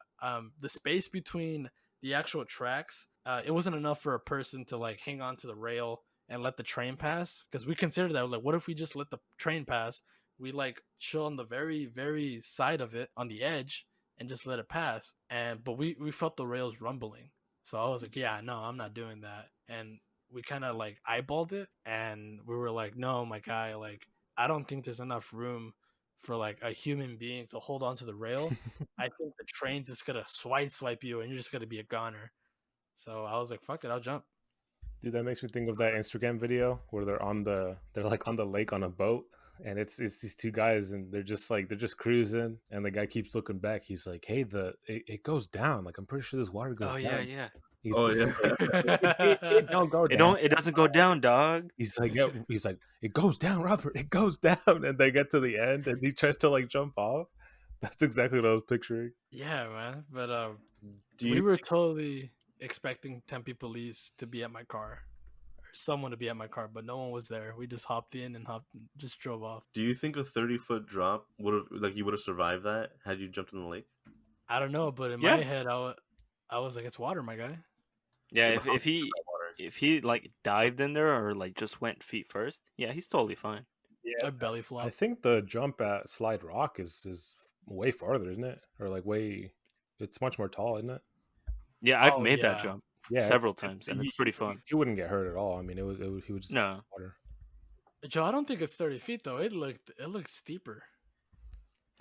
C: the space between the actual tracks, it wasn't enough for a person to like hang on to the rail and let the train pass. Because we considered that, like, what if we just let the train pass? We like chill on the very, very side of it, on the edge, and just let it pass. But we felt the rails rumbling, so I was like, "Yeah, no, I'm not doing that." And we kind of like eyeballed it, and we were like, no, my guy, like, I don't think there's enough room for like a human being to hold onto the rail. I think the train's just gonna swipe you and you're just gonna be a goner. So I was like, fuck it, I'll jump.
A: Dude, that makes me think of that Instagram video where they're like on the lake on a boat, and it's these two guys, and they're just cruising, and the guy keeps looking back. He's like, "Hey, it goes down. Like I'm pretty sure this water goes
D: Oh yeah,
A: down."
D: yeah.
A: He's
B: Oh
A: like,
B: yeah.
A: it don't go
D: It
A: down.
D: don't. It doesn't go down, dog.
A: He's like, yeah, he's like, it goes down, Robert. It goes down, and they get to the end, and he tries to like jump off. That's exactly what I was picturing.
C: Yeah, man. But
B: Do
C: we
B: you
C: were totally expecting Tempe police to be at my car, or someone to be at my car, but no one was there. We just hopped in and just drove off.
B: do you think a 30-foot drop would have you would have survived that had you jumped in the lake?
C: I don't know, but in my
D: Yeah,
C: head, I was like, it's water, my guy.
D: yeah.
B: Yeah,
D: If
B: but how
D: if
B: deep is
D: he
B: that water?
D: if he like dived in there or like just went feet first, yeah, he's totally fine.
A: Yeah,
C: A belly
A: I
C: flop.
A: think the jump at Slide Rock is way farther, isn't it? Or like way, it's much more tall, isn't it?
D: Yeah, I've
C: Oh
D: made that
C: yeah.
D: jump
A: Yeah,
D: several times, and it's pretty fun.
A: he wouldn't get hurt at all. I mean, he would just
D: No,
A: water.
C: Joe, I don't think it's 30 feet though. It looked steeper.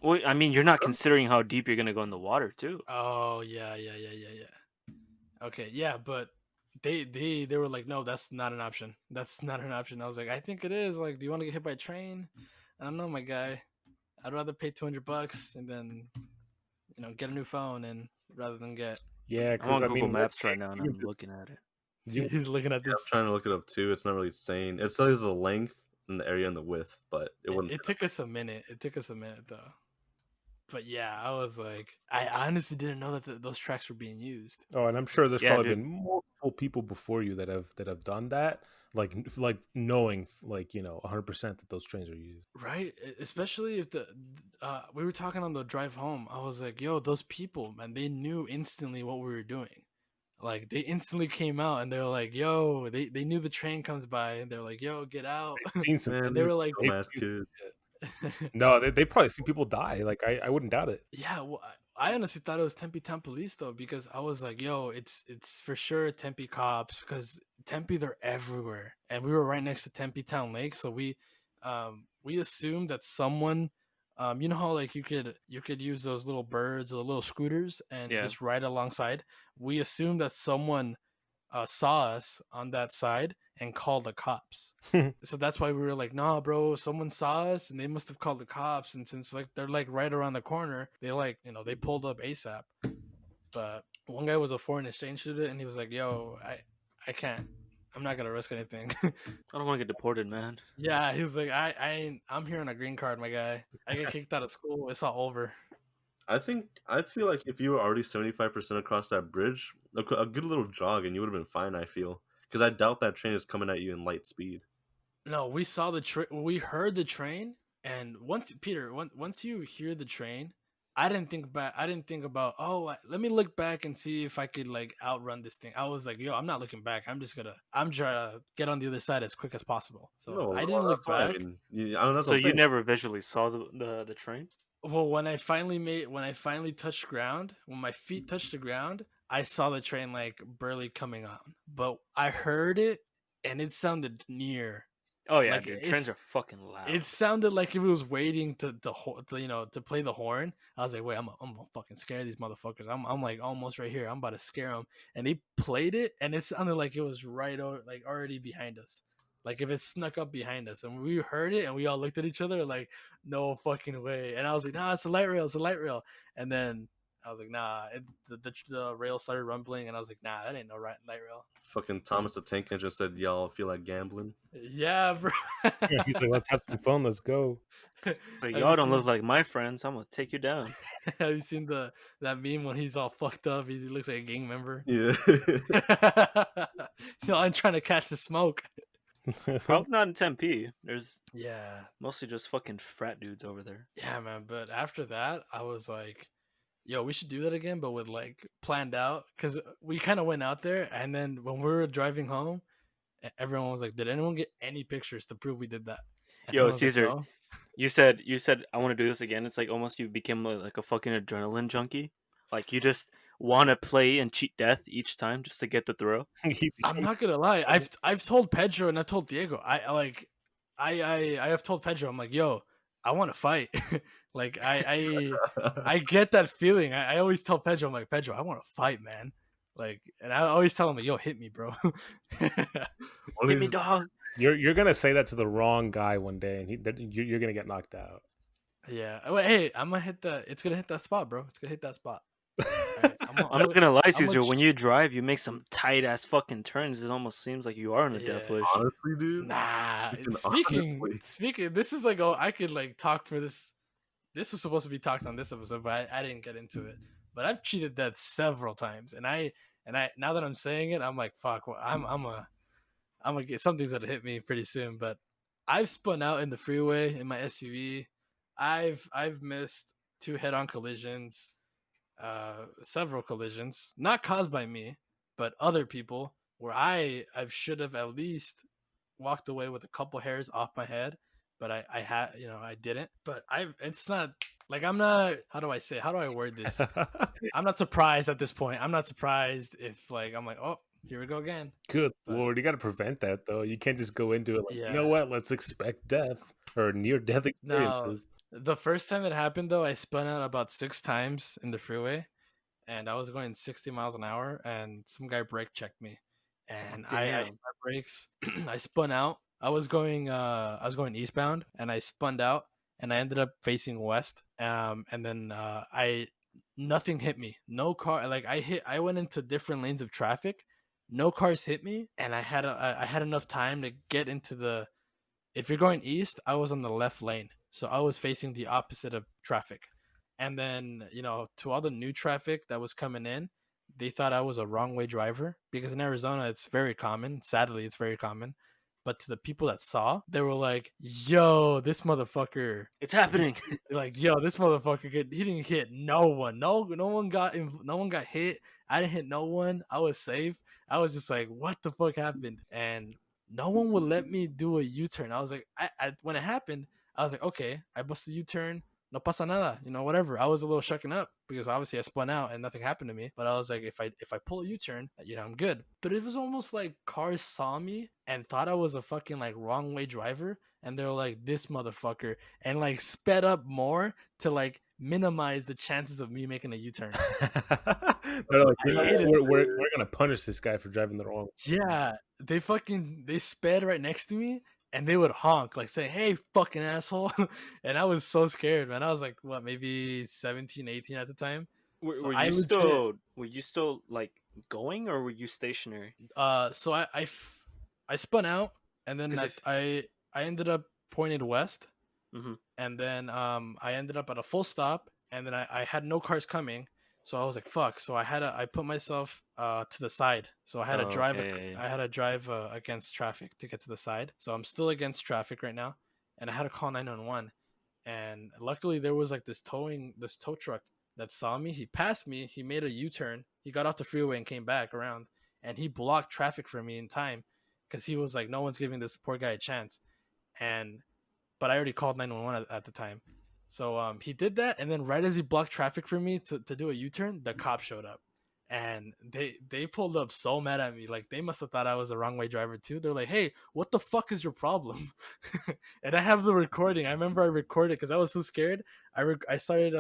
D: well, I mean, you're not considering how deep you're gonna go in the water too.
C: Oh yeah, yeah, yeah, yeah, yeah. Okay, yeah, but they were like, no, that's not an option. That's not an option. I was like, I think it is. Like, do you want to get hit by a train? I don't know, my guy. I'd rather pay $200 and then get a new phone and rather than get.
A: Yeah,
D: I'm
A: because
D: on
A: I
D: Google
A: mean, worst
D: Maps right now,
A: case,
D: and
A: you can
D: I'm
A: just
D: looking at it.
A: you
C: He's looking at
B: Yeah, I'm
C: this.
B: trying to look it up too. It's not really saying. It says the length and the area and the width, but it
C: It,
B: wouldn't.
C: it took us a minute. It took us a minute though. But yeah, I was like, I honestly didn't know that those tracks were being used.
A: Oh, and I'm sure there's
D: Yeah,
A: probably
D: dude.
A: been multiple people before you that have done that, like knowing like 100% that those trains are used.
C: Right, especially if we were talking on the drive home. I was like, "Yo, those people, man, they knew instantly what we were doing. Like, they instantly came out and they were like, "Yo," they knew the train comes by and they're like, "Yo, get out,"
A: They've seen some
B: Man,
C: and they
B: these
C: were like,
B: dumbass kids.
A: no, they probably see people die. Like I wouldn't doubt it.
C: "Yeah." Well, I honestly thought it was Tempe Town Police though, because I was like, "Yo, it's for sure Tempe cops," because Tempe they're everywhere, and we were right next to Tempe Town Lake, so we assumed that someone, you know how like you could use those little birds or little scooters and
D: Yeah.
C: just ride alongside. We assumed that someone saw us on that side and called the cops. So that's why we were like, nah, bro, someone saw us and they must have called the cops. And since like they're like right around the corner, they like, they pulled up ASAP. But one guy was a foreign exchange student and he was like, yo, I can't. I'm not gonna risk anything.
D: I don't want to get deported, man.
C: Yeah, he was like, I'm here on a green card, my guy. I get kicked out of school. It's all over.
B: I feel like if you were already 75% across that bridge, a good little jog and you would have been fine. I feel because I doubt that train is coming at you in light speed.
C: No, we saw the train. We heard the train, and once Peter, once you hear the train, I didn't think back. I didn't think about, let me look back and see if I could like outrun this thing. I was like, yo, I'm not looking back. I'm trying to get on the other side as quick as possible. So
B: No,
C: I
B: well,
C: didn't look
B: that's why I
C: back.
B: mean, that's what
D: So
B: I'm
D: you
B: saying.
D: never visually saw the train?
C: Well, when I finally touched ground, when my feet touched the ground, I saw the train like barely coming on, but I heard it and it sounded near.
D: Oh yeah,
C: Like
D: dude. Trains are fucking
C: it
D: loud.
C: sounded like if it was waiting to play the horn. I was like, wait, I'm gonna fucking scare these motherfuckers. I'm like almost right here. I'm about to scare them. And they played it, and it sounded like it was right over, like already behind us. Like if it snuck up behind us, and we heard it, and we all looked at each other like, no fucking way. And I was like, nah, it's a light rail, it's a light rail. And then I was like, nah, the rail started rumbling, and I was like, nah, that ain't no light rail.
B: Fucking Thomas the Tank Engine said, "Y'all feel like gambling?"
C: Yeah, bro.
A: Yeah, he's like, let's have some fun. Let's go.
D: So
C: Have you
D: y'all don't look
C: seen
D: like my friends. I'm gonna take you down.
C: Have you seen the that meme when he's all fucked up? He looks like a gang member.
B: Yeah.
C: I'm trying to catch the smoke.
D: Probably not in Tempe. There's
C: Yeah,
D: mostly just fucking frat dudes over there.
C: yeah, man. But after that, I was like, "Yo, we should do that again, but with like planned out." Because we kind of went out there, and then when we were driving home, everyone was like, "Did anyone get any pictures to prove we did that?" And
D: Yo,
C: everyone was like,
D: Caesar,
C: "No."
D: you said I want to do this again. It's like almost you became like a fucking adrenaline junkie. Like you just want to play and cheat death each time just to get the thrill.
A: He
C: I'm
A: became
C: not gonna lie. I've told Pedro and I've told Diego. I have told Pedro. I'm like, yo, I want to fight. like I get that feeling. I always tell Pedro, I'm like, Pedro, I want to fight, man. Like, and I always tell him, like, yo, hit me, bro.
B: One
D: Hit
B: of
D: me,
B: these,
D: dog.
A: you're gonna say that to the wrong guy one day, and you're gonna get knocked out.
C: yeah. Wait, hey, I'm gonna hit the. It's gonna hit that spot, bro. It's gonna hit that spot. All right.
D: I'm not gonna lie,
C: I'm gonna
D: Caesar. When you drive, you make some tight ass fucking turns. It almost seems like you are in a death
C: yeah.
D: wish.
B: honestly, dude.
C: Nah.
B: Freaking
C: Speaking
B: honestly.
C: speaking. This is like, oh, I could like talk for this. This is supposed to be talked on this episode, but I didn't get into it. But I've cheated that several times, and I now that I'm saying it, I'm like, fuck. Well, I'm gonna get something's gonna hit me pretty soon. But I've spun out in the freeway in my SUV. I've missed two head-on collisions, several collisions, not caused by me, but other people, where I should have at least walked away with a couple hairs off my head, but I had, I didn't. But it's not like I'm not. How do I word this? I'm not surprised at this point. I'm not surprised if like I'm like, oh, here we go again.
A: Good
C: But
A: lord, you got to prevent that though. You can't just go into it like, you know
C: yeah,
A: what? Let's expect death or near death
C: no.
A: experiences.
C: The first time it happened though, I spun out about 6 times in the freeway, and I was going 60 miles an hour, and some guy brake checked me, and I hit
D: Damn.
C: my brakes. I spun out. I was going eastbound, and I spun out, and I ended up facing west. And then I nothing hit me. No car. Like I went into different lanes of traffic. No cars hit me, and I had enough time to get into the. If you're going east, I was on the left lane, so I was facing the opposite of traffic. And then, to all the new traffic that was coming in, they thought I was a wrong way driver, because in Arizona it's very common. Sadly, it's very common. But to the people that saw, they were like, "Yo, this motherfucker."
D: It's happening.
C: Like, yo, this motherfucker he didn't hit no one. No one no one got hit. I didn't hit no one. I was safe. I was just like, what the fuck happened? And no one would let me do a U-turn. I was like, when it happened, I was like, okay, I busted a U-turn. No pasa nada, whatever. I was a little shucking up because obviously I spun out and nothing happened to me. But I was like, if I pull a U-turn, I'm good. But it was almost like cars saw me and thought I was a fucking like wrong way driver, and they were like, this motherfucker, and like sped up more to like minimize the chances of me making a U-turn.
A: They're like,
C: I hated
A: we're gonna punish this guy for driving the wrong.
C: Yeah, they sped right next to me, and they would honk like say, "Hey, fucking asshole." And I was so scared, man. I was like, what, maybe 17, 18 at the time.
D: Were,
C: So
D: were
C: I
D: you
C: legit
D: still were you still like going or were you stationary?
C: so I spun out, and then
D: Because if
C: I ended up pointed west,
D: hmm
C: and then I ended up at a full stop, and then I had no cars coming, so I was like, fuck. So I put myself to the side, so
D: okay.
C: I had to drive against traffic to get to the side. So I'm still against traffic right now, and I had to call 911. And luckily there was like this tow truck that saw me. He passed me. He made a U-turn. He got off the freeway and came back around, and he blocked traffic for me in time because he was like, no one's giving this poor guy a chance. And but I already called 911 at the time. So he did that, and then right as he blocked traffic for me to do a U-turn, the cop showed up, and they pulled up so mad at me. Like they must have thought I was a wrong way driver too. They're like, "Hey, what the fuck is your problem?" And I have the recording. I remember I recorded because I was so scared. I started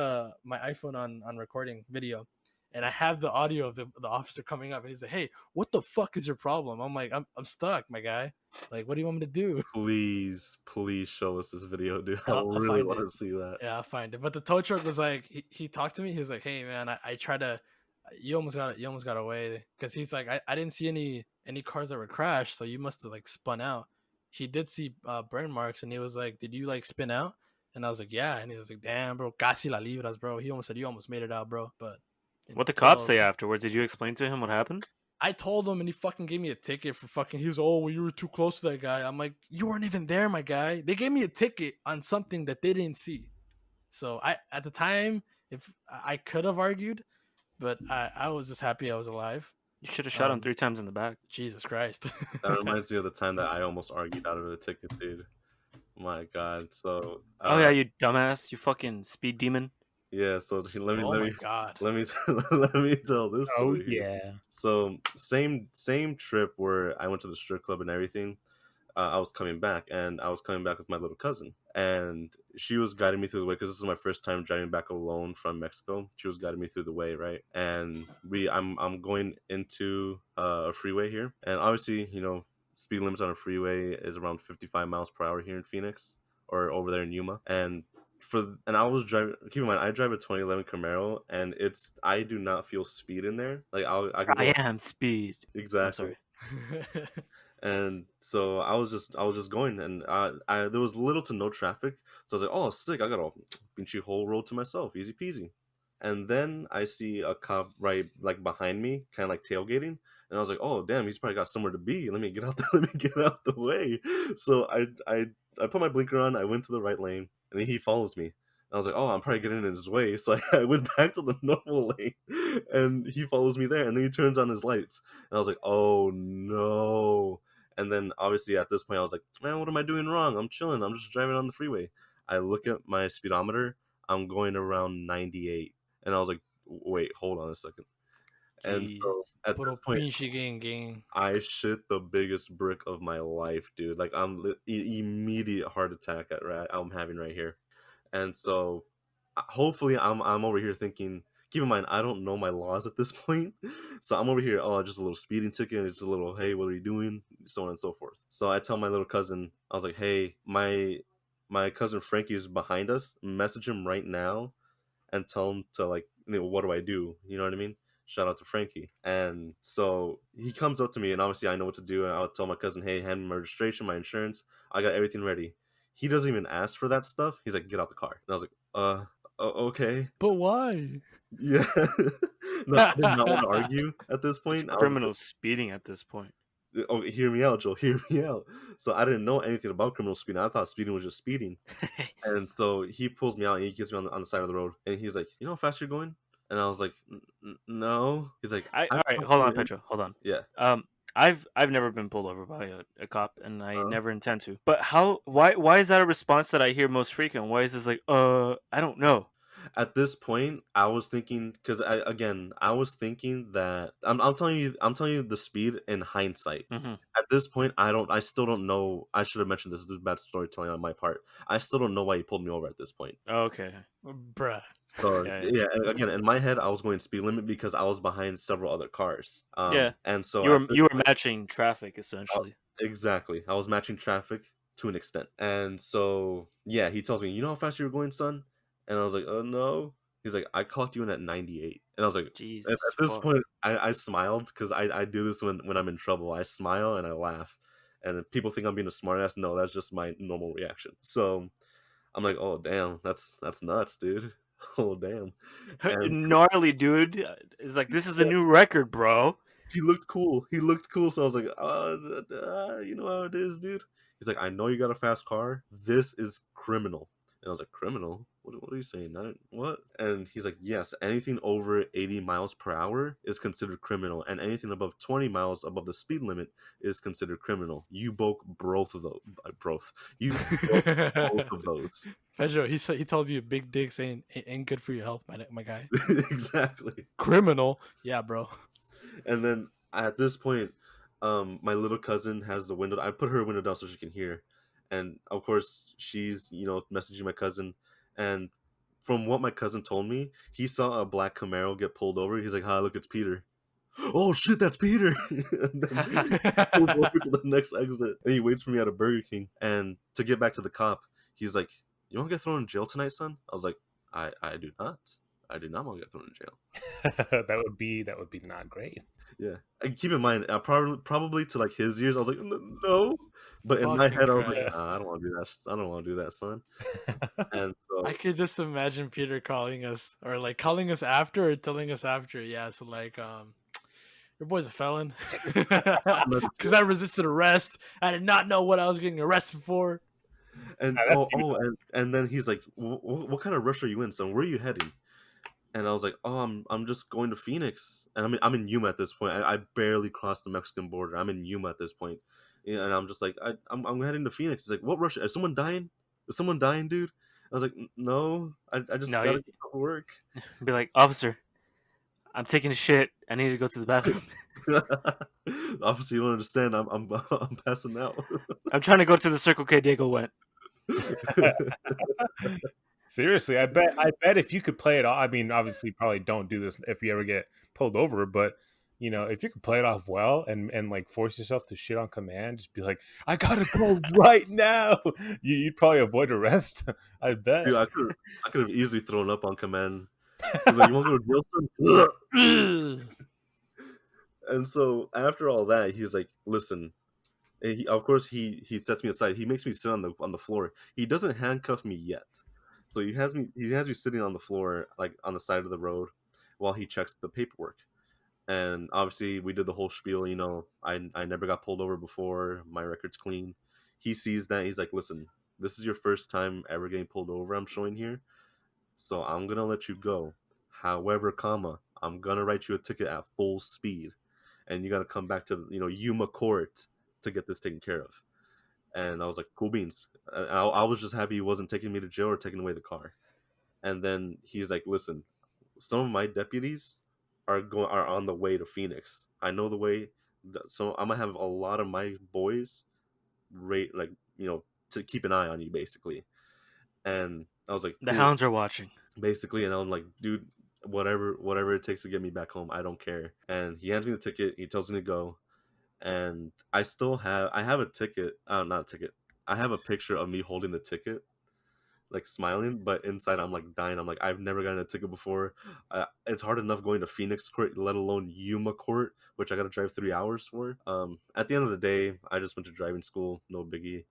C: my iPhone on recording video, and I have the audio of the officer coming up, and he's like, "Hey, what the fuck is your problem?" I'm like, "I'm stuck, my guy. Like, what do you want me to do?"
B: Please show us this video, dude. I
C: I'll
B: really
C: find
B: want
C: it.
B: to see that.
C: Yeah, I'll find it. But the tow truck was like, he talked to me. He was like, "Hey, man, I try to, you almost got away," because he's like, I didn't see any cars that were crashed, so you must have like spun out. He did see burn marks, and he was like, "Did you like spin out?" And I was like, "Yeah," and he was like, "Damn, bro, casi la libras, bro." He almost said, "You almost made it out, bro," but
D: What the
C: good
D: cops
C: old.
D: say afterwards? Did you explain to him what happened?
C: I told him, and he fucking gave me a ticket for fucking. He was, "Oh, well, you were too close to that guy." I'm like, "You weren't even there, my guy." They gave me a ticket on something that they didn't see. So I at the time, if I could have argued, but I was just happy I was alive.
D: You should have shot him
C: Um,
D: 3 times in the back.
C: Jesus Christ.
B: That reminds me of the time that I almost argued out of a ticket, dude. My God. So,
D: Oh yeah, you dumbass, you fucking speed demon.
B: yeah. So let me
C: Oh
B: let
C: my
B: me
C: God.
B: let me let me tell this
A: Oh
B: story here.
A: yeah.
B: So same trip where I went to the strip club and everything. I was coming back, and I was coming back with my little cousin, and she was guiding me through the way because this was my first time driving back alone from Mexico. She was guiding me through the way, right? And I'm going into a freeway here, and obviously, speed limits on a freeway is around 55 miles per hour here in Phoenix or over there in Yuma, and I was driving. Keep in mind, I drive a 2011 Camaro, and I do not feel speed in there. Like I can
D: I
B: go
D: am speed. I'm
B: exactly.
D: sorry.
B: And so I was just going, and there was little to no traffic, so I was like, "Oh, sick! I got a pinchy whole road to myself, easy peasy." And then I see a cop right like behind me, kind of like tailgating, and I was like, "Oh, damn! He's probably got somewhere to be. Let me get out. Let me get out the way." So I put my blinker on. I went to the right lane, and then he follows me. I was like, "Oh, I'm probably getting in his way," so I went back to the normal lane, and he follows me there, and then he turns on his lights, and I was like, "Oh no!" And then obviously at this point I was like, man, what am I doing wrong? I'm chilling. I'm just driving on the freeway. I look at my speedometer. I'm going around 98. And I was like, wait, hold on a second. And so
D: Jeez.
B: at this
C: Puro
B: point,
C: pinche gang.
B: I shit the biggest brick of my life, dude. Like immediate heart attack I'm having right here. And so hopefully I'm over here thinking, keep in mind I don't know my laws at this point. So I'm over here, oh, just a little speeding ticket, it's just a little, hey, what are you doing? So on and so forth. So I tell my little cousin, I was like, hey, my cousin Frankie is behind us. Message him right now and tell him to, like, what do I do? You know what I mean? Shout out to Frankie. And so he comes up to me, and obviously I know what to do. And I'll tell my cousin, hey, hand me my registration, my insurance. I got everything ready. He doesn't even ask for that stuff. He's like, get out the car. And I was like, okay.
C: But why?
B: Yeah. No, I did not want to argue at this
D: It's
B: point. I was
D: criminal speeding at this point.
B: like, oh, hear me out, Joe. Hear me out. So I didn't know anything about criminal speeding. I thought speeding was just speeding. And so he pulls me out and he gets me on the side of the road. And he's like, you know how fast you're going? And I was like, no. He's like,
D: All right, hold on, Pedro. Hold on.
B: yeah.
D: I've never been pulled over by a cop, and I
B: Uh,
D: never intend to. But why is that a response that I hear most frequent? Why is this like I don't know.
B: at this point, I was thinking, because I was thinking that I'm telling you the speed in hindsight.
D: Hmm.
B: At this point, I still don't know. I should have mentioned this. This is bad storytelling on my part. I still don't know why he pulled me over at this point.
D: Okay.
C: Bruh.
B: So
D: Yeah, yeah.
B: yeah, and again, in my head, I was going speed limit because I was behind several other cars.
D: Yeah.
B: And so
D: You
B: at
D: were
B: this
D: you were
B: point,
D: matching traffic
B: uh,
D: essentially.
B: exactly, I was matching traffic to an extent. And so yeah, he tells me, you know how fast you were going, son? And I was like, no. He's like, I clocked you in at 98. And I was like, at
D: Jesus
B: this
D: fuck.
B: point, I smiled because I do this when I'm in trouble. I smile and I laugh. And if people think I'm being a smartass, no, that's just my normal reaction. So I'm like, oh damn, that's nuts, dude. Oh damn. And
D: Gnarly dude. It's like this is a new record, bro.
B: he looked cool. He looked cool. So I was like, you know how it is, dude. He's like, I know you got a fast car. This is criminal. And I was like, criminal? What are you saying? What? And he's like, yes, anything over 80 miles per hour is considered criminal, and anything above 20 miles above the speed limit is considered criminal. You broke both of those. Both. You broke both of those.
C: Pedro, he told you big dicks ain't good for your health, my guy.
B: Exactly.
C: Criminal, yeah, bro.
B: And then at this point, my little cousin has the window. I put her window down so she can hear, and of course she's messaging my cousin. And from what my cousin told me, he saw a black Camaro get pulled over. He's like, "Hi, look, it's Peter." Oh shit, that's Peter! And then he pulls over to the next exit, and he waits for me at a Burger King. And to get back to the cop, he's like, "You want to get thrown in jail tonight, son?" I was like, "I do not. I do not want to get thrown in jail."
A: that would be not great.
B: Yeah, and keep in mind, probably to like his years, I was like, no, but in my
C: Fucking
B: head, I was like,
C: Christ.
B: I don't want to do that. I don't want to do that, son. And so,
C: I could just imagine Peter calling us, or like calling us after, or telling us after. Yeah, so like, your boy's a felon because I resisted arrest. I did not know what I was getting arrested for.
B: and
A: Nah, that's
B: and then he's like, what kind of rush are you in, son? Where are you heading? And I was like, oh, I'm just going to Phoenix, and I'm in Yuma at this point. I barely crossed the Mexican border. I'm in Yuma at this point, yeah, and I'm just like, I'm heading to Phoenix. He's like, what rush? Is someone dying? Is someone dying, dude? I was like, no, I just
D: No,
B: gotta get to work.
D: Be like, officer, I'm taking a shit. I need to go to the bathroom.
B: Obviously, you don't understand. I'm passing out.
D: I'm trying to go to the Circle K Diego went.
A: Seriously, I bet if you could play it off, I mean, obviously, probably don't do this if you ever get pulled over, but if you could play it off well and like force yourself to shit on command, just be like, I gotta go right now. You'd probably avoid arrest. I bet.
B: Dude, I could have easily thrown up on command. Like, you want to go to jail, son? And so after all that, he's like, listen. And of course, he sets me aside. He makes me sit on the floor. He doesn't handcuff me yet, so he has me sitting on the floor, like on the side of the road, while he checks the paperwork. And obviously, we did the whole spiel. I never got pulled over before. My record's clean. He sees that. He's like, listen, this is your first time ever getting pulled over. I'm showing here, so I'm gonna let you go. However, I'm gonna write you a ticket at full speed, and you gotta come back to Yuma Court to get this taken care of. And I was like, cool beans. I was just happy he wasn't taking me to jail or taking away the car. And then he's like, listen, some of my deputies are on the way to Phoenix. I know the way, so I'm gonna have a lot of my boys like to keep an eye on you, basically. And I was like,
D: The
B: cool.
D: hounds are watching.
B: Basically, and I'm like, dude, whatever it takes to get me back home, I don't care. And he hands me the ticket. He tells me to go, and I have a ticket, not a ticket. I have a picture of me holding the ticket, like smiling, but inside I'm like dying. I'm like, I've never gotten a ticket before. It's hard enough going to Phoenix Court, let alone Yuma Court, which I got to drive 3 hours for. At the end of the day, I just went to driving school, no biggie.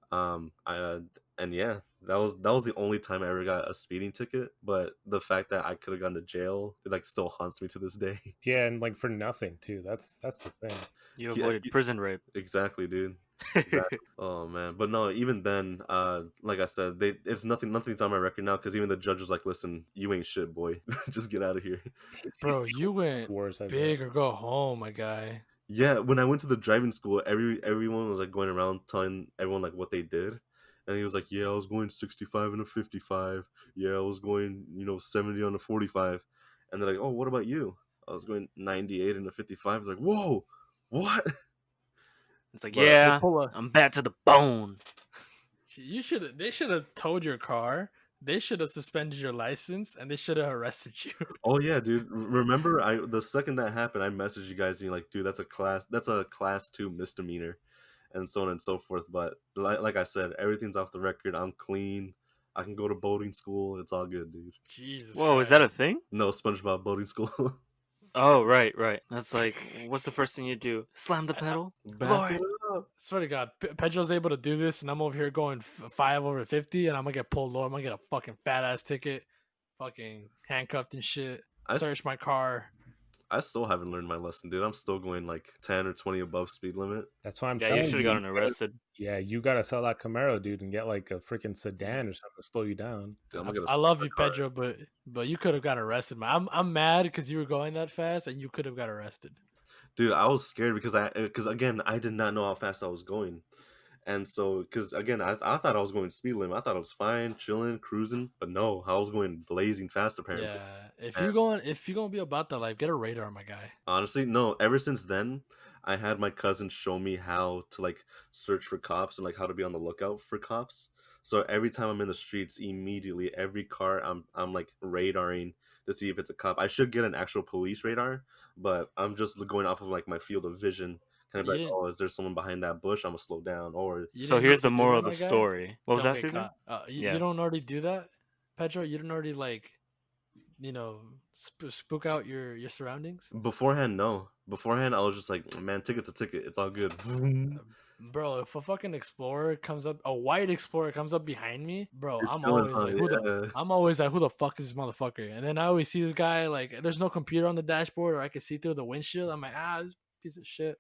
B: And yeah, that was the only time I ever got a speeding ticket. But the fact that I could have gone to jail, it like still haunts me to this day.
A: Yeah, and like for nothing too. That's the thing.
D: You
B: Yeah,
D: avoided prison rape.
B: Exactly, dude. Exactly. Oh man, but no, even then, like I said, it's nothing's on my record now because even the judge was like, "Listen, you ain't shit, boy. Just get out of here."
C: Bro, you went
A: Worse, I bet.
C: big or go home, my guy.
B: Yeah, when I went to the driving school, everyone was like going around telling everyone like what they did, and he was like, "Yeah, I was going 65 and a 55. Yeah, I was going 70 on a 45," and they're like, "Oh, what about you?" I was going 98 and a 55. I was like, "Whoa, what?"
D: It's like,
B: But
D: yeah,
C: pull a-
D: I'm bad to the bone.
C: They should have towed your car. They should have suspended your license, and they should have arrested you.
B: Oh yeah, dude. Remember, the second that happened, I messaged you guys and you're like, dude, that's a class 2 misdemeanor, and so on and so forth. But like I said, everything's off the record. I'm clean. I can go to boating school. It's all good, dude.
C: Jesus.
D: Whoa, is
C: Christ.
D: that a thing?
B: No SpongeBob boating school.
D: Oh, right. That's like, what's the first thing you do? Slam the pedal?
B: Back
D: Floor
B: it
D: it.
B: up.
C: Swear to God, Pedro's able to do this, and I'm over here going 5/50, and I'm gonna get pulled over. I'm gonna get a fucking fat ass ticket, fucking handcuffed and shit.
B: I, s-
C: Search my car.
B: I still haven't learned my lesson, dude. I'm still going like 10 or 20 above speed limit.
A: That's why I'm
D: Yeah, you
A: telling
D: should have
A: you.
D: gotten arrested.
A: Yeah, you gotta sell that Camaro, dude, and get like a freaking sedan or something to slow you down.
B: Dude, I'm gonna get a
C: I love
B: sports
C: you,
B: car.
C: Pedro, but you could have got arrested, man. I'm mad because you were going that fast and you could have got arrested.
B: Dude, I was scared because again, I did not know how fast I was going. And so, because again, I thought I was going speed limit. I thought I was fine, chilling, cruising, but no, I was going blazing fast apparently.
C: Yeah,
B: And
C: if you're gonna be about that life, get a radar, my guy.
B: honestly, no. Ever since then, I had my cousin show me how to like search for cops and like how to be on the lookout for cops. So every time I'm in the streets, immediately every car I'm like radaring to see if it's a cop. I should get an actual police radar, but I'm just going off of like my field of vision. Kind of
C: You
B: like,
C: didn't
B: oh, is there someone behind that bush? I'm gonna slow down. Or
C: you
D: So
C: didn't know
D: here's
C: to
D: the
C: do
D: moral
C: that,
D: of the
C: my guy.
D: story. What was
C: Don't
D: that,
C: get
D: Caesar?
C: caught. You
D: Yeah.
C: don't already do that, Pedro. You don't already like, spook out your surroundings.
B: beforehand, no. Beforehand, I was just like, man, ticket's a ticket. It's all good. Vroom.
C: Bro, if a fucking explorer comes up, a white explorer comes up behind me, bro,
B: You're chilling, huh? Yeah.
C: I'm always like, who the fuck is this motherfucker? And then I always see this guy like, there's no computer on the dashboard, or I can see through the windshield. I'm like, this piece of shit.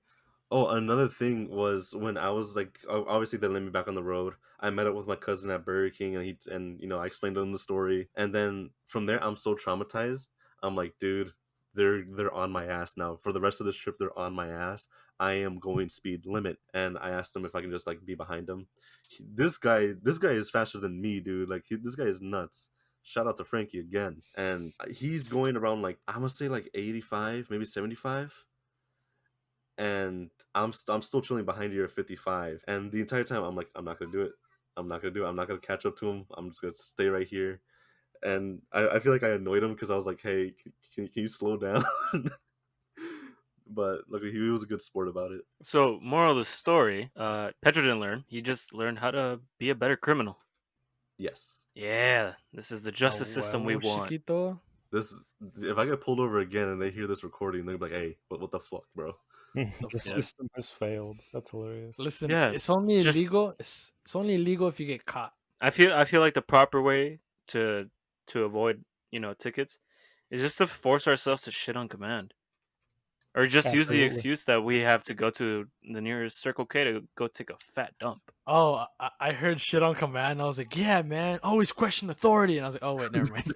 B: Oh, another thing was when I was like, obviously they let me back on the road. I met up with my cousin at Burger King, and I explained to him the story. And then from there, I'm so traumatized. I'm like, dude, they're on my ass now. For the rest of this trip, they're on my ass. I am going speed limit, and I asked him if I can just like be behind him. This guy is faster than me, dude. Like this guy is nuts. Shout out to Frankie again, and he's going around like I'm gonna say like 85, maybe 75, and I'm still chilling behind you at 55. And the entire time I'm like, I'm not gonna do it. I'm not gonna do it. I'm not gonna catch up to him. I'm just gonna stay right here. And I feel like I annoyed him because I was like, hey, can you slow down? But luckily he was a good sport about it.
D: So moral of the story, Pedro didn't learn. He just learned how to be a better criminal.
B: Yes.
D: Yeah, this is the justice system we
C: Huevo,
D: want.
C: chiquito.
B: This if I get pulled over again and they hear this recording, they're like, hey, what the fuck, bro?
A: The
C: fuck?
A: system has failed. That's hilarious.
C: Listen,
D: Yeah,
C: it's only
D: just-
C: illegal. It's only illegal if you get caught.
D: I feel like the proper way to avoid tickets is just to force ourselves to shit on command, or just use the
A: Absolutely.
D: excuse that we have to go to the nearest Circle K to go take a fat dump.
C: Oh, I heard shit on command. And I was like, yeah, man, always question authority. And I was like, oh wait, never mind.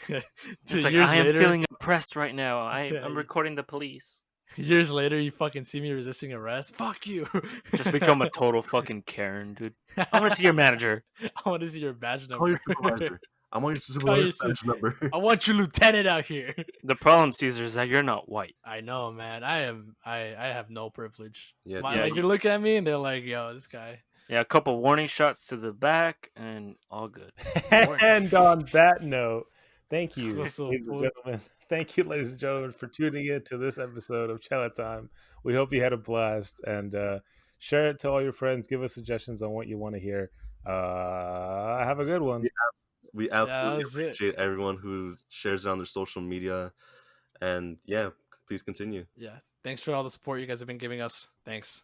D: It's like
C: Years
D: I am
C: later,
D: feeling oppressed right now.
C: Yeah,
D: I'm
C: you-
D: recording the police.
C: years later, you fucking see me resisting arrest. Fuck you.
D: Just become a total fucking Karen, dude. I want to see your manager.
C: I want to see your badge
B: Call your
C: number.
B: supervisor. I want your
C: Call your
B: supervisor's number.
C: I want your lieutenant out here.
D: The problem, Caesar, is that you're not white.
C: I know, man. I have no privilege.
B: Yeah,
C: My,
D: yeah,
C: like
D: you-
C: you're looking at me and they're like, yo, this guy.
D: Yeah, a couple warning shots to the back and all good.
A: And on that note, thank you,
C: What's up,
A: ladies and
C: boy?
A: gentlemen. Thank you, ladies and gentlemen, for tuning in to this episode of Chela Time. We hope you had a blast, and share it to all your friends. Give us suggestions on what you want to hear. Have a good one.
B: Yeah. We
C: that
B: absolutely
C: was it.
B: appreciate everyone who shares it on their social media. And yeah, please continue.
C: Yeah. Thanks for all the support you guys have been giving us. Thanks.